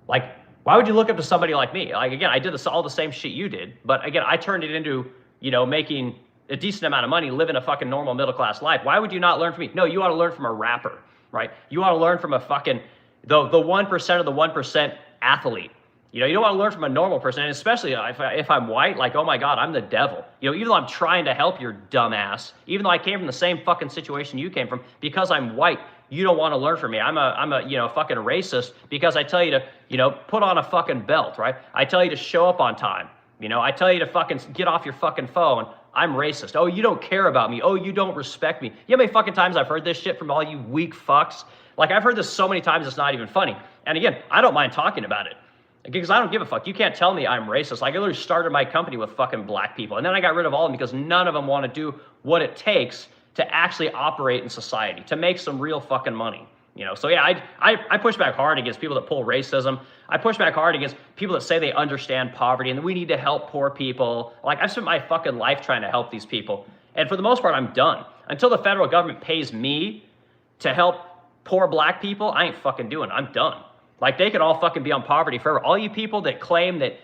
Like, Why would you look up to somebody like me? Like, again, I did all the same shit you did, but again, I turned it into, making a decent amount of money, living a fucking normal middle-class life. Why would you not learn from me? No, you ought to learn from a rapper, right? You ought to learn from a fucking, the 1% of the 1% athlete. You don't want to learn from a normal person, and especially if I'm white, like, oh my God, I'm the devil. Even though I'm trying to help your dumb ass, even though I came from the same fucking situation you came from, because I'm white, you don't want to learn from me. I'm a fucking racist because I tell you to, put on a fucking belt, right? I tell you to show up on time. I tell you to fucking get off your fucking phone. I'm racist. Oh, you don't care about me. Oh, you don't respect me. You know how many fucking times I've heard this shit from all you weak fucks? Like, I've heard this so many times, it's not even funny. And again, I don't mind talking about it because I don't give a fuck. You can't tell me I'm racist. Like, I literally started my company with fucking black people, and then I got rid of all of them because none of them want to do what it takes to actually operate in society, to make some real fucking money. So yeah, I push back hard against people that pull racism. I push back hard against people that say they understand poverty and that we need to help poor people. Like, I've spent my fucking life trying to help these people. And for the most part, I'm done. Until the federal government pays me to help poor black people, I ain't fucking doing it. I'm done. Like, they could all fucking be on poverty forever. All you people that claim that,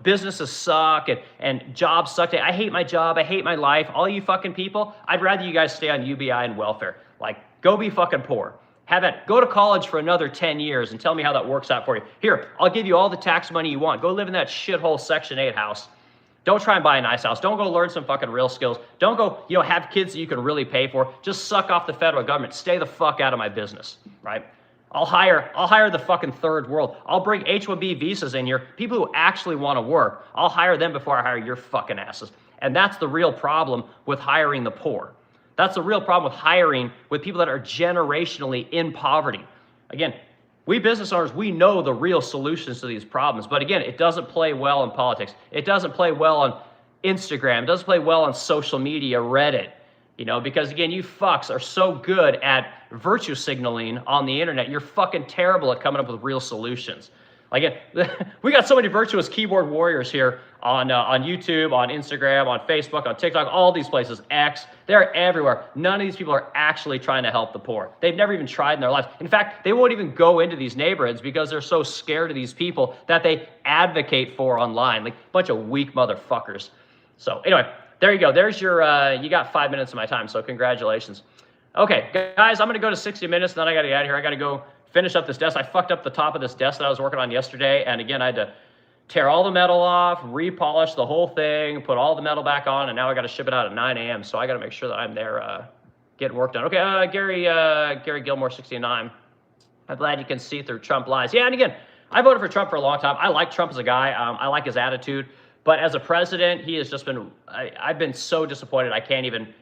businesses suck and jobs suck. I hate my job. I hate my life. All you fucking people, I'd rather you guys stay on UBI and welfare. Like, go be fucking poor. Go to college for another 10 years and tell me how that works out for you. Here, I'll give you all the tax money you want. Go live in that shithole Section 8 house. Don't try and buy a nice house. Don't go learn some fucking real skills. Don't go, have kids that you can really pay for. Just suck off the federal government. Stay the fuck out of my business, right? I'll hire the fucking third world. I'll bring H-1B visas in here, people who actually want to work. I'll hire them before I hire your fucking asses. And that's the real problem with hiring the poor. That's the real problem with hiring with people that are generationally in poverty. Again, we business owners, we know the real solutions to these problems. But again, it doesn't play well in politics. It doesn't play well on Instagram. It doesn't play well on social media, Reddit. Because again, you fucks are so good at virtue signaling on the internet. You're fucking terrible at coming up with real solutions. Again, we got so many virtuous keyboard warriors here on YouTube, on Instagram, on Facebook, on TikTok, all these places, X. They're everywhere. None of these people are actually trying to help the poor. They've never even tried in their lives. In fact, they won't even go into these neighborhoods because they're so scared of these people that they advocate for online. Like a bunch of weak motherfuckers. So anyway, there you go. There's your, you got 5 minutes of my time, so congratulations. Okay, guys, I'm going to go to 60 minutes, and then I got to get out of here. I got to go finish up this desk. I fucked up the top of this desk that I was working on yesterday, and again, I had to tear all the metal off, repolish the whole thing, put all the metal back on, and now I got to ship it out at 9 a.m., so I got to make sure that I'm there getting work done. Okay, Gary Gilmore, 69. I'm glad you can see through Trump lies. Yeah, and again, I voted for Trump for a long time. I like Trump as a guy. I like his attitude. But as a president, he has just been, I've been so disappointed. I can't even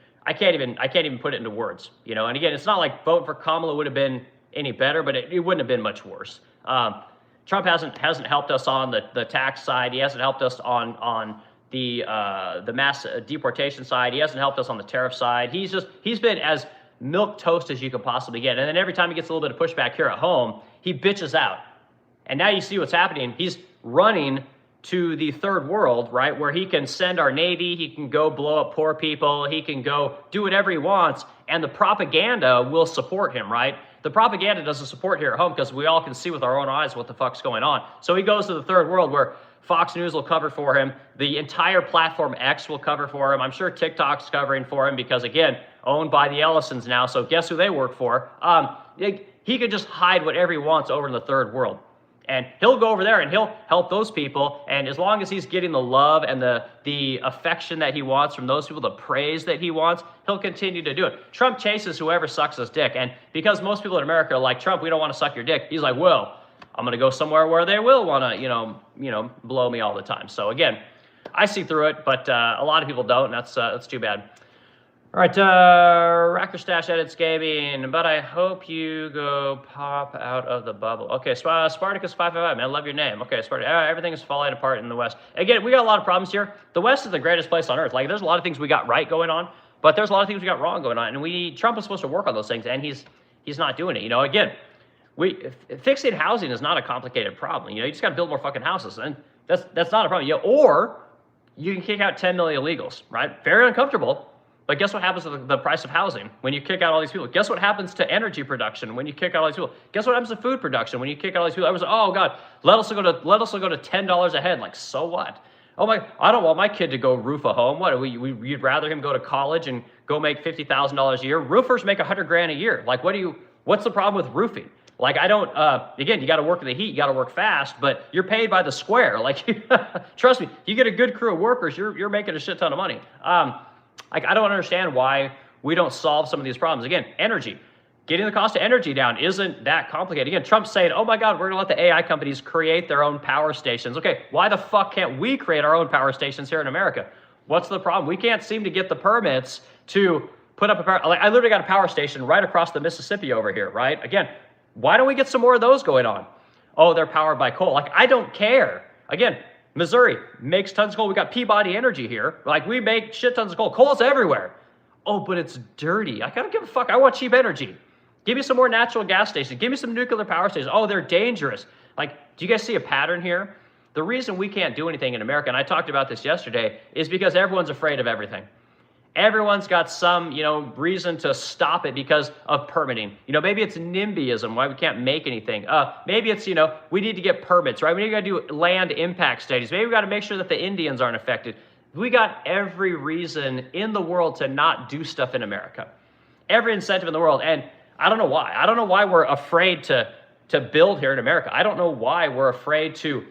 put it into words, And again, it's not like voting for Kamala would have been any better, but it wouldn't have been much worse. Trump hasn't helped us on the tax side. He hasn't helped us on the mass deportation side. He hasn't helped us on the tariff side. He's been as milquetoast as you could possibly get. And then every time he gets a little bit of pushback here at home, he bitches out. And now you see what's happening. He's running to the third world, right, where he can send our Navy, he can go blow up poor people, he can go do whatever he wants, and the propaganda will support him, right? The propaganda doesn't support here at home because we all can see with our own eyes what the fuck's going on. So he goes to the third world where Fox News will cover for him, the entire platform X will cover for him, I'm sure TikTok's covering for him because, again, owned by the Ellisons now, so guess who they work for? He could just hide whatever he wants over in the third world. And he'll go over there and he'll help those people. And as long as he's getting the love and the affection that he wants from those people, the praise that he wants, he'll continue to do it. Trump chases whoever sucks his dick. And because most people in America are like, Trump, we don't want to suck your dick. He's like, well, I'm going to go somewhere where they will want to, blow me all the time. So again, I see through it, but a lot of people don't. And that's too bad. All right, Racker Stash edits gaming, but I hope you go pop out of the bubble. Okay, Spartacus 555, man, I love your name. Okay, Spartacus, everything is falling apart in the West. Again, we got a lot of problems here. The West is the greatest place on earth. Like, there's a lot of things we got right going on, but there's a lot of things we got wrong going on, and Trump is supposed to work on those things, and he's not doing it. Again, fixing housing is not a complicated problem. You just got to build more fucking houses, and that's not a problem. Or you can kick out 10 million illegals, right? Very uncomfortable. But guess what happens to the price of housing when you kick out all these people? Guess what happens to energy production when you kick out all these people? Guess what happens to food production when you kick out all these people? I was, oh God, let us go to $10 a head. Like, so what? Oh my, I don't want my kid to go roof a home. What, you'd rather him go to college and go make $50,000 a year? Roofers make $100,000 a year. Like, what's the problem with roofing? Like, I don't, again, you got to work in the heat, you got to work fast, but you're paid by the square. Like, trust me, you get a good crew of workers, you're making a shit ton of money. Like, I don't understand why we don't solve some of these problems. Again, energy. Getting the cost of energy down isn't that complicated. Again, Trump's saying, oh my God, we're gonna let the AI companies create their own power stations. Okay, why the fuck can't we create our own power stations here in America? What's the problem? We can't seem to get the permits to put up a power, like I literally got a power station right across the Mississippi over here, right? Again, why don't we get some more of those going on? Oh, they're powered by coal. Like, I don't care. Again, Missouri makes tons of coal. We got Peabody Energy here. Like, we make shit tons of coal. Coal's everywhere. Oh, but it's dirty. I don't give a fuck. I want cheap energy. Give me some more natural gas stations. Give me some nuclear power stations. Oh, they're dangerous. Like, do you guys see a pattern here? The reason we can't do anything in America, and I talked about this yesterday, is because everyone's afraid of everything. Everyone's got some, reason to stop it because of permitting. Maybe it's NIMBYism, why we can't make anything. Maybe it's, we need to get permits, right? We got to do land impact studies. Maybe we got to make sure that the Indians aren't affected. We got every reason in the world to not do stuff in America. Every incentive in the world. And I don't know why. I don't know why we're afraid to build here in America. I don't know why we're afraid to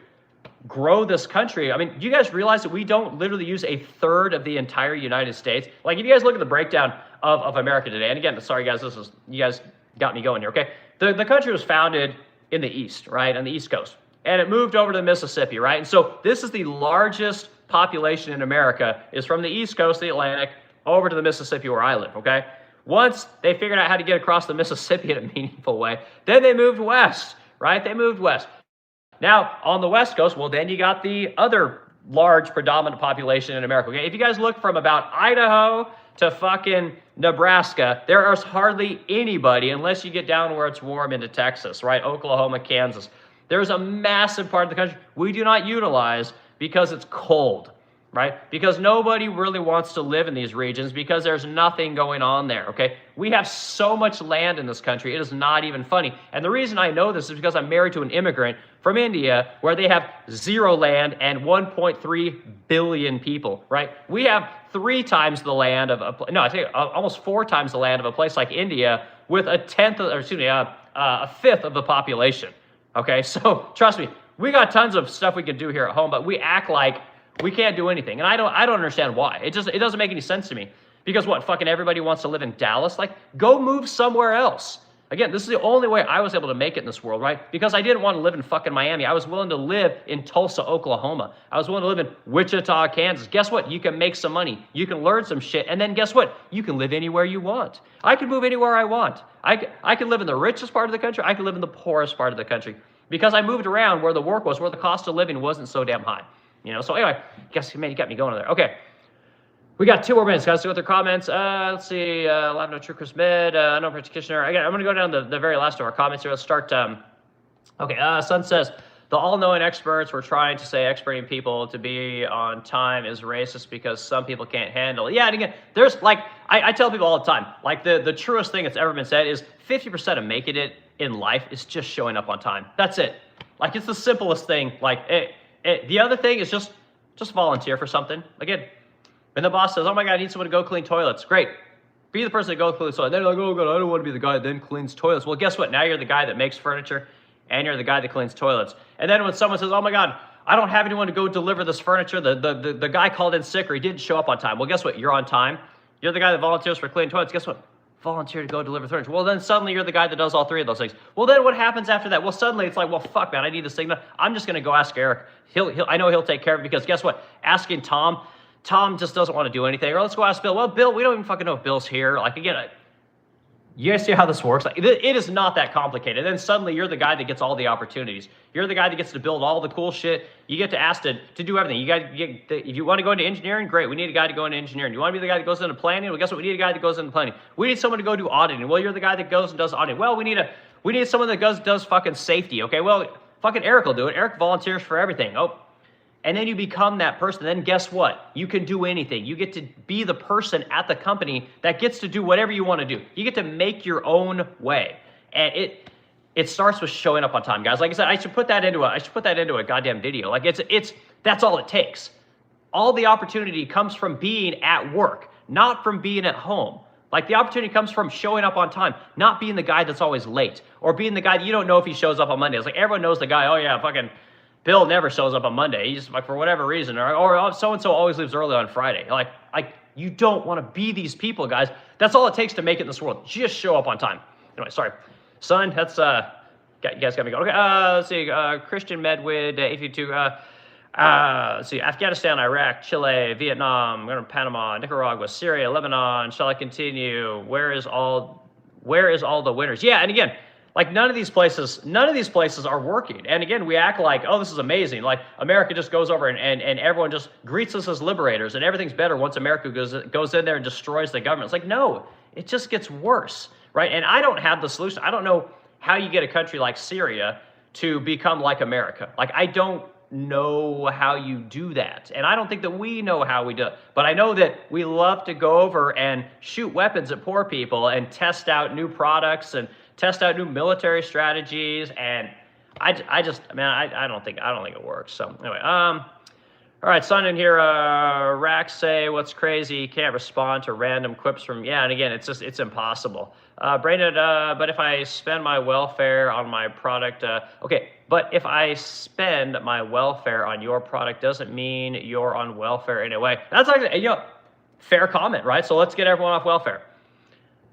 grow this country. I mean, do you guys realize that we don't literally use a third of the entire United States? Like, if you guys look at the breakdown of America today, and again, sorry guys, you guys got me going here, okay? The country was founded in the East, right, on the East Coast, and it moved over to the Mississippi, right? And so this is the largest population in America is from the East Coast, the Atlantic, over to the Mississippi where I live, okay? Once they figured out how to get across the Mississippi in a meaningful way, then they moved west, right? They moved west. Now, on the West Coast, well, then you got the other large predominant population in America. Okay, if you guys look from about Idaho to fucking Nebraska, there is hardly anybody unless you get down where it's warm into Texas, right? Oklahoma, Kansas. There's a massive part of the country we do not utilize because it's cold, right? Because nobody really wants to live in these regions because there's nothing going on there, okay? We have so much land in this country, it is not even funny. And the reason I know this is because I'm married to an immigrant from India where they have zero land and 1.3 billion people, right? We have 3 times the land of, almost 4 times the land of a place like India with a fifth of the population, okay? So trust me, we got tons of stuff we can do here at home, but we act like we can't do anything. And I don't understand why. It doesn't make any sense to me. Because what, fucking everybody wants to live in Dallas? Like, go move somewhere else. Again, this is the only way I was able to make it in this world, right? Because I didn't want to live in fucking Miami. I was willing to live in Tulsa, Oklahoma. I was willing to live in Wichita, Kansas. Guess what? You can make some money. You can learn some shit. And then guess what? You can live anywhere you want. I can move anywhere I want. I can live in the richest part of the country. I can live in the poorest part of the country. Because I moved around where the work was, where the cost of living wasn't so damn high. So anyway, man, you got me going there. Okay. We got 2 more minutes, guys, to go through comments. Let's see. Live No True Chris Mid. No Practitioner. Again, I'm going to go down the very last of our comments here. Let's start. Okay. Sun says, the all-knowing experts were trying to say experting people to be on time is racist because some people can't handle it. Yeah, and again, there's like, I tell people all the time, like the truest thing that's ever been said is 50% of making it in life is just showing up on time. That's it. Like, it's the simplest thing. Like, the other thing is just volunteer for something. Again, when the boss says, oh my God, I need someone to go clean toilets. Great. Be the person that goes clean toilets. They're like, oh God, I don't want to be the guy that then cleans toilets. Well, guess what? Now you're the guy that makes furniture and you're the guy that cleans toilets. And then when someone says, oh my God, I don't have anyone to go deliver this furniture. The guy called in sick or he didn't show up on time. Well, guess what? You're on time. You're the guy that volunteers for cleaning toilets. Guess what? Volunteer to go deliver furniture. Well, then suddenly you're the guy that does all 3 of those things. Well, then what happens after that? Well, suddenly it's like, well, fuck, man, I need this thing. I'm just going to go ask Eric. I know he'll take care of it because guess what? Asking Tom just doesn't want to do anything. Or let's go ask Bill. Well, Bill, we don't even fucking know if Bill's here. Like, again, you guys see how this works? Like, it is not that complicated. Then suddenly you're the guy that gets all the opportunities. You're the guy that gets to build all the cool shit. You get to ask to do everything. If you want to go into engineering, great. We need a guy to go into engineering. You want to be the guy that goes into planning? Well, guess what? We need a guy that goes into planning. We need someone to go do auditing. Well, you're the guy that goes and does auditing. Well, we need someone that does fucking safety. Okay, well, fucking Eric will do it. Eric volunteers for everything. Oh, and then you become that person. Then guess what? You can do anything. You get to be the person at the company that gets to do whatever you want to do. You get to make your own way. And it starts with showing up on time, guys. Like I said, I should put that into a goddamn video. Like that's all it takes. All the opportunity comes from being at work, not from being at home. Like the opportunity comes from showing up on time, not being the guy that's always late, or being the guy that you don't know if he shows up on Monday. It's like everyone knows the guy, oh yeah, fucking Bill never shows up on Monday. He's like, for whatever reason, or so-and-so always leaves early on Friday. Like you don't want to be these people, guys. That's all it takes to make it in this world. Just show up on time. Anyway, sorry. Son, that's, you guys got me going. Okay, let's see, Christian Medwid, 852, let's see, Afghanistan, Iraq, Chile, Vietnam, Panama, Nicaragua, Syria, Lebanon. Shall I continue? Where is all the winners? Yeah, and again, like none of these places are working. And again, we act like, oh, this is amazing. Like America just goes over and everyone just greets us as liberators and everything's better once America goes in there and destroys the government. It's like, no, it just gets worse, right? And I don't have the solution. I don't know how you get a country like Syria to become like America. Like I don't know how you do that. And I don't think that we know how we do it. But I know that we love to go over and shoot weapons at poor people and test out new products and test out new military strategies. And I don't think it works. So anyway, all right, son in here, Rack say, what's crazy? Can't respond to random quips from, yeah, and again, it's impossible. Brandon, but if I spend my welfare on my product, okay, but if I spend my welfare on your product, doesn't mean you're on welfare in a way. That's actually, fair comment, right? So let's get everyone off welfare.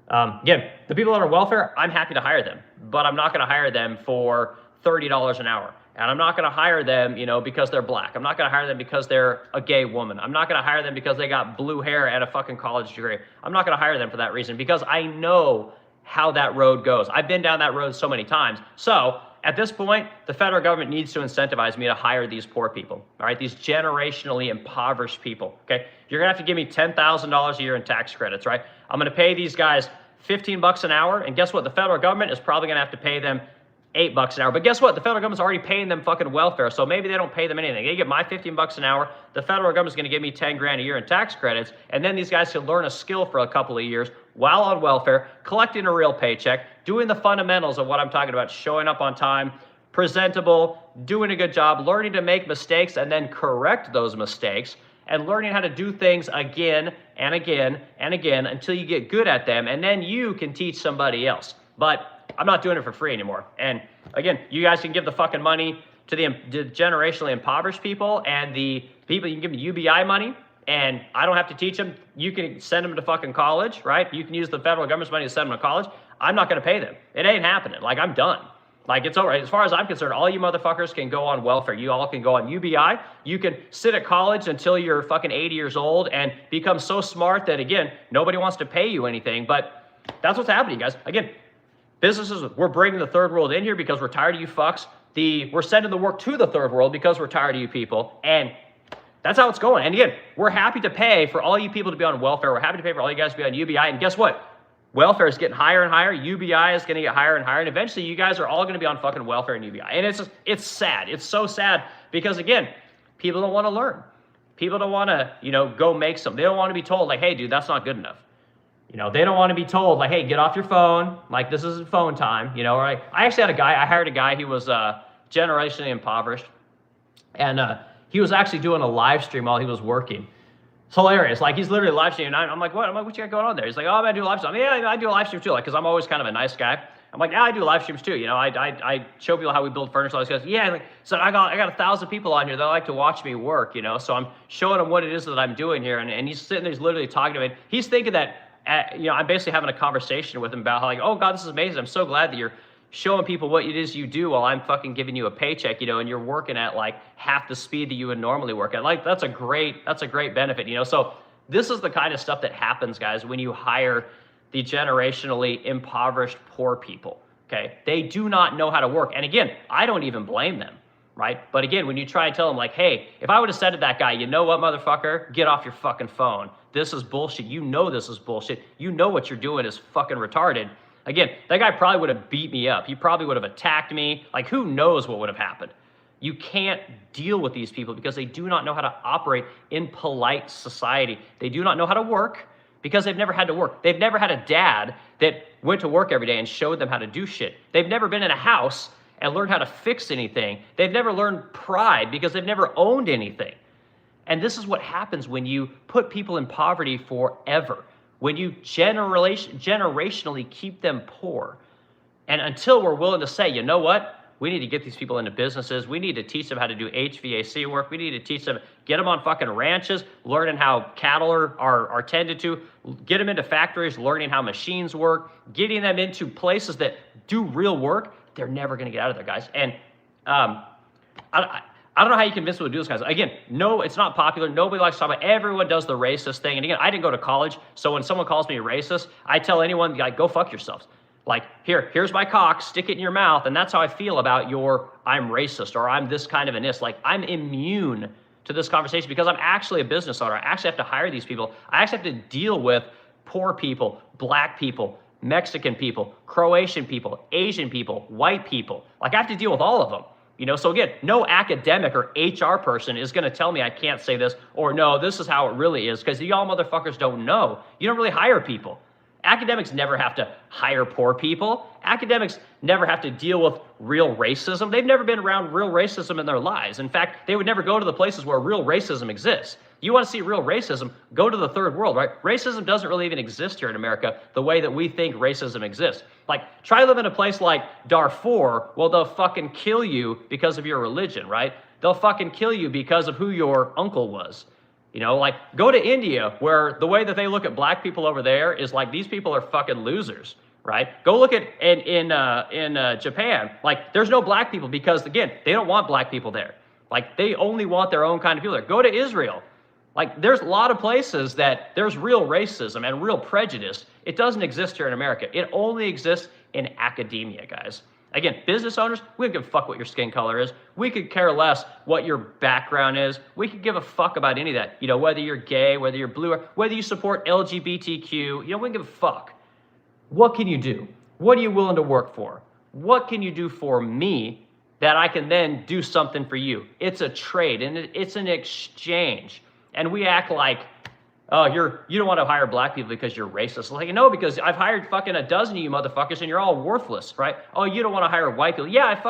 Again, the people that are on welfare, I'm happy to hire them, but I'm not going to hire them for $30 an hour. And I'm not going to hire them, because they're black. I'm not going to hire them because they're a gay woman. I'm not going to hire them because they got blue hair and a fucking college degree. I'm not going to hire them for that reason because I know how that road goes. I've been down that road so many times. So at this point, the federal government needs to incentivize me to hire these poor people, all right? These generationally impoverished people, okay? You're going to have to give me $10,000 a year in tax credits, right? I'm going to pay these guys $15 an hour, and guess what? The federal government is probably going to have to pay them $8 an hour. But guess what? The federal government's already paying them fucking welfare, so maybe they don't pay them anything. They get my $15 an hour. The federal government's going to give me 10 grand a year in tax credits, and then these guys can learn a skill for a couple of years while on welfare, collecting a real paycheck, doing the fundamentals of what I'm talking about, showing up on time, presentable, doing a good job, learning to make mistakes and then correct those mistakes, and learning how to do things again and again and again until you get good at them, and then you can teach somebody else. But I'm not doing it for free anymore. And again, you guys can give the fucking money to the generationally impoverished people and the people, you can give them UBI money, and I don't have to teach them. You can send them to fucking college, right? You can use the federal government's money to send them to college. I'm not going to pay them. It ain't happening. Like, I'm done. Like, it's over. As far as I'm concerned, all you motherfuckers can go on welfare. You all can go on UBI. You can sit at college until you're fucking 80 years old and become so smart that, again, nobody wants to pay you anything. But that's what's happening, guys. Again, businesses, we're bringing the third world in here because we're tired of you fucks. We're sending the work to the third world because we're tired of you people. And that's how it's going. And again, we're happy to pay for all you people to be on welfare. We're happy to pay for all you guys to be on UBI. And guess what? Welfare is getting higher and higher. UBI is going to get higher and higher. And eventually you guys are all going to be on fucking welfare and UBI. And it's sad. It's so sad because, again, people don't want to learn. People don't want to, go make some. They don't want to be told, like, hey, dude, that's not good enough. They don't want to be told, like, hey, get off your phone. Like, this isn't phone time, right? I actually had I hired a guy. He was generationally impoverished. And he was actually doing a live stream while he was working. It's hilarious. Like, he's literally live streaming. I'm like, what? I'm like, what you got going on there? He's like, oh, I'm going to do a live stream. Yeah, I do a live stream too. Like, because I'm always kind of a nice guy. I'm like, yeah, I do live streams too. I show people how we build furniture. He goes, yeah. So I got 1,000 people on here that like to watch me work, So I'm showing them what it is that I'm doing here. And he's sitting there, he's literally talking to me. He's thinking that, I'm basically having a conversation with him about how, like, oh God, this is amazing. I'm so glad that you're showing people what it is you do while I'm fucking giving you a paycheck, and you're working at like half the speed that you would normally work at. Like, that's a great benefit, So this is the kind of stuff that happens, guys, when you hire the generationally impoverished poor people, okay? They do not know how to work. And again, I don't even blame them, right? But again, when you try and tell them, like, hey, if I would have said to that guy, you know what, motherfucker, get off your fucking phone. This is bullshit. You know this is bullshit. You know what you're doing is fucking retarded. Again, that guy probably would have beat me up. He probably would have attacked me. Like, who knows what would have happened? You can't deal with these people because they do not know how to operate in polite society. They do not know how to work because they've never had to work. They've never had a dad that went to work every day and showed them how to do shit. They've never been in a house and learned how to fix anything. They've never learned pride because they've never owned anything. And this is what happens when you put people in poverty forever, when you generationally keep them poor. And until we're willing to say, you know what? We need to get these people into businesses. We need to teach them how to do HVAC work. We need to teach them, get them on fucking ranches, learning how cattle are tended to, get them into factories, learning how machines work, getting them into places that do real work. They're never going to get out of there, guys. And I don't know how you convince people to do this, guys. Again, no, it's not popular. Nobody likes to talk about it. Everyone does the racist thing. And again, I didn't go to college, so when someone calls me a racist, I tell anyone, like, go fuck yourselves. Like, here's my cock, stick it in your mouth, and that's how I feel about your I'm racist or I'm this kind of an is. Like, I'm immune to this conversation because I'm actually a business owner. I actually have to hire these people. I actually have to deal with poor people, black people, Mexican people, Croatian people, Asian people, white people. Like, I have to deal with all of them. You know, so again, no academic or HR person is going to tell me I can't say this or no, this is how it really is, because y'all motherfuckers don't know. You don't really hire people. Academics never have to hire poor people. Academics never have to deal with real racism. They've never been around real racism in their lives. In fact, they would never go to the places where real racism exists. You want to see real racism, go to the third world, right? Racism doesn't really even exist here in America the way that we think racism exists. Like, try to live in a place like Darfur, well, they'll fucking kill you because of your religion, right? They'll fucking kill you because of who your uncle was. You know, like, go to India, where the way that they look at black people over there is like, these people are fucking losers, right? Go look at in Japan. Like, there's no black people because, again, they don't want black people there. Like, they only want their own kind of people there. Go to Israel. Like, there's a lot of places that there's real racism and real prejudice. It doesn't exist here in America. It only exists in academia, guys. Again, business owners, we don't give a fuck what your skin color is. We could care less what your background is. We could give a fuck about any of that. You know, whether you're gay, whether you're blue, or whether you support LGBTQ, you know, we don't give a fuck. What can you do? What are you willing to work for? What can you do for me that I can then do something for you? It's a trade and it's an exchange. And we act like, oh, you don't want to hire black people because you're racist. Like, no, because I've hired fucking a dozen of you motherfuckers and you're all worthless, right? Oh, you don't want to hire white people. Yeah,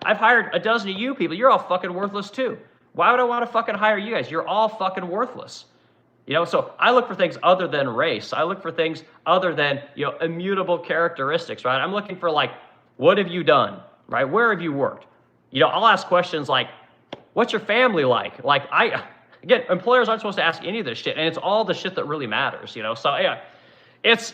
I've hired a dozen of you people. You're all fucking worthless too. Why would I want to fucking hire you guys? You're all fucking worthless. You know, so I look for things other than race. I look for things other than, you know, immutable characteristics, right? I'm looking for, like, what have you done, right? Where have you worked? You know, I'll ask questions like, what's your family like? Like, again, employers aren't supposed to ask any of this shit, and it's all the shit that really matters, you know? So, yeah, it's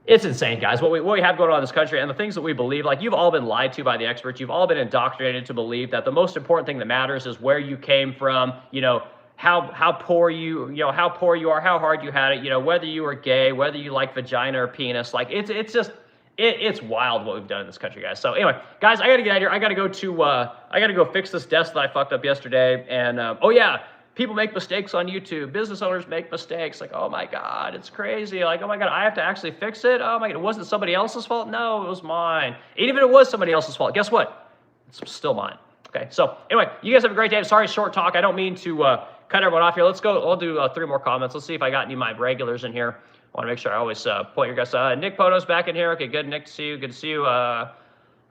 insane, guys, what we have going on in this country and the things that we believe. Like, you've all been lied to by the experts. You've all been indoctrinated to believe that the most important thing that matters is where you came from, you know, how poor you are, how hard you had it, you know, whether you were gay, whether you like vagina or penis. Like, it's wild what we've done in this country, guys. So anyway, guys, I gotta get out of here. I gotta go fix this desk that I fucked up yesterday. And oh yeah, people make mistakes on YouTube. Business owners make mistakes. Like, oh my God, it's crazy. Like, oh my God, I have to actually fix it. Oh my God, it wasn't somebody else's fault. No, it was mine. Even if it was somebody else's fault, guess what? It's still mine. Okay. So anyway, you guys have a great day. Sorry, short talk. I don't mean to cut everyone off here. Let's go. I'll do 3 more comments. Let's see if I got any of my regulars in here. I want to make sure I always point your guys. Nick Poto's back in here. Okay, good. Nick, to see you. Good to see you.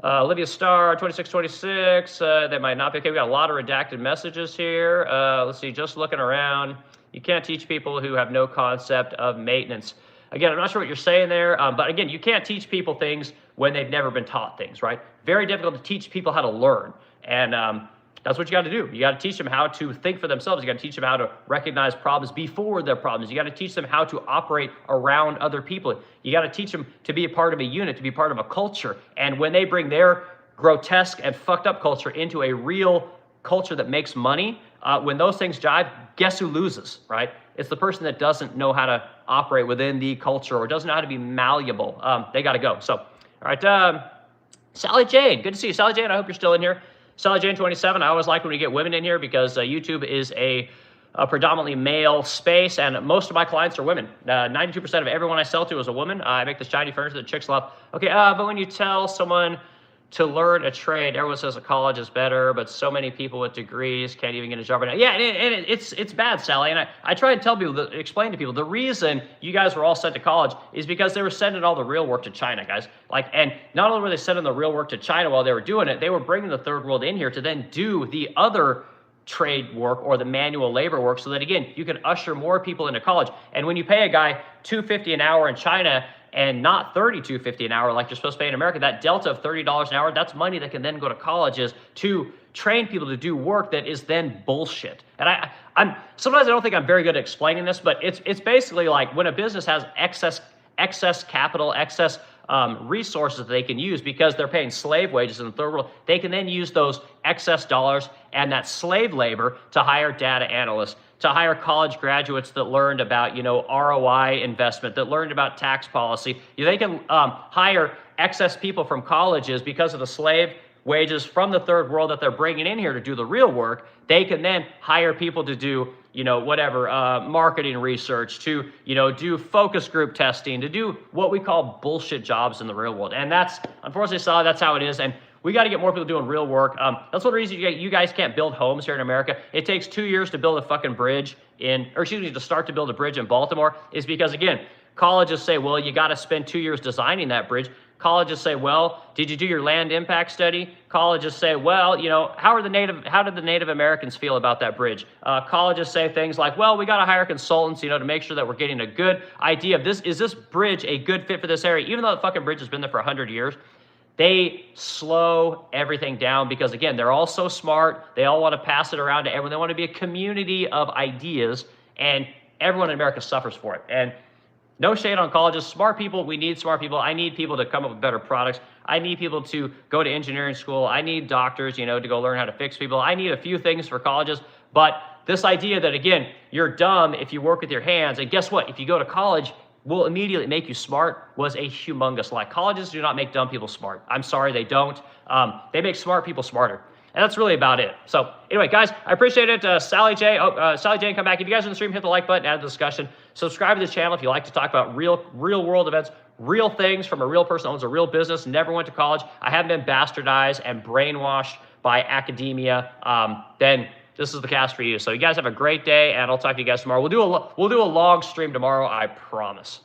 Olivia Starr, 2626. They might not be. Okay, we got a lot of redacted messages here. Let's see. Just looking around. You can't teach people who have no concept of maintenance. Again, I'm not sure what you're saying there, but again, you can't teach people things when they've never been taught things, right? Very difficult to teach people how to learn. And that's what you got to do. You got to teach them how to think for themselves. You got to teach them how to recognize problems before they're problems. You got to teach them how to operate around other people. You got to teach them to be a part of a unit, to be part of a culture. And when they bring their grotesque and fucked up culture into a real culture that makes money, when those things jive, guess who loses, right? It's the person that doesn't know how to operate within the culture or doesn't know how to be malleable. They got to go. So, all right, Sally Jane, good to see you. Sally Jane, I hope you're still in here. Sally Jane 27, I always like when we get women in here because YouTube is a predominantly male space, and most of my clients are women. 92% of everyone I sell to is a woman. I make this shiny furniture that chicks love. Okay, but when you tell someone to learn a trade. Everyone says a college is better, but so many people with degrees can't even get a job right now. Yeah, and it's bad, Sally. And I try and tell people, explain to people, the reason you guys were all sent to college is because they were sending all the real work to China, guys. Like, and not only were they sending the real work to China while they were doing it, they were bringing the third world in here to then do the other trade work or the manual labor work, so that again you can usher more people into college. And when you pay a guy $2.50 an hour in China and not $32.50 an hour like you're supposed to pay in America, that delta of $30 an hour, that's money that can then go to colleges to train people to do work that is then bullshit. And I'm sometimes I don't think I'm very good at explaining this, but it's basically like when a business has excess capital, excess resources that they can use because they're paying slave wages in the third world, they can then use those excess dollars and that slave labor to hire data analysts, to hire college graduates that learned about, ROI investment, that learned about tax policy. They can hire excess people from colleges because of the slave wages from the third world that they're bringing in here to do the real work. They can then hire people to do, marketing research, to, do focus group testing, to do what we call bullshit jobs in the real world. And that's, unfortunately, Sally, that's how it is. And we got to get more people doing real work. That's one reason you guys can't build homes here in America. It takes 2 years to build a fucking bridge to start to build a bridge in Baltimore, is because, again, colleges say, well, you got to spend 2 years designing that bridge. Colleges say, well, did you do your land impact study? Colleges say, well, how did the Native Americans feel about that bridge? Colleges say things like, well, we got to hire consultants, to make sure that we're getting a good idea of this. Is this bridge a good fit for this area? Even though the fucking bridge has been there for 100 years, they slow everything down because, again, they're all so smart. They all want to pass it around to everyone. They want to be a community of ideas, and everyone in America suffers for it. And no shade on colleges. Smart people, we need smart people. I need people to come up with better products. I need people to go to engineering school. I need doctors, to go learn how to fix people. I need a few things for colleges. But this idea that, again, you're dumb if you work with your hands, and guess what? If you go to college, will immediately make you smart, was a humongous lie. Colleges do not make dumb people smart. I'm sorry, they don't. They make smart people smarter. And that's really about it. So anyway, guys, I appreciate it. Sally J, Sally J, come back. If you guys are in the stream, hit the like button, add the discussion. Subscribe to the channel if you like to talk about real world events, real things from a real person who owns a real business, never went to college. I haven't been bastardized and brainwashed by academia. Then this is the cast for you. So you guys have a great day, and I'll talk to you guys tomorrow. We'll do a long stream tomorrow, I promise.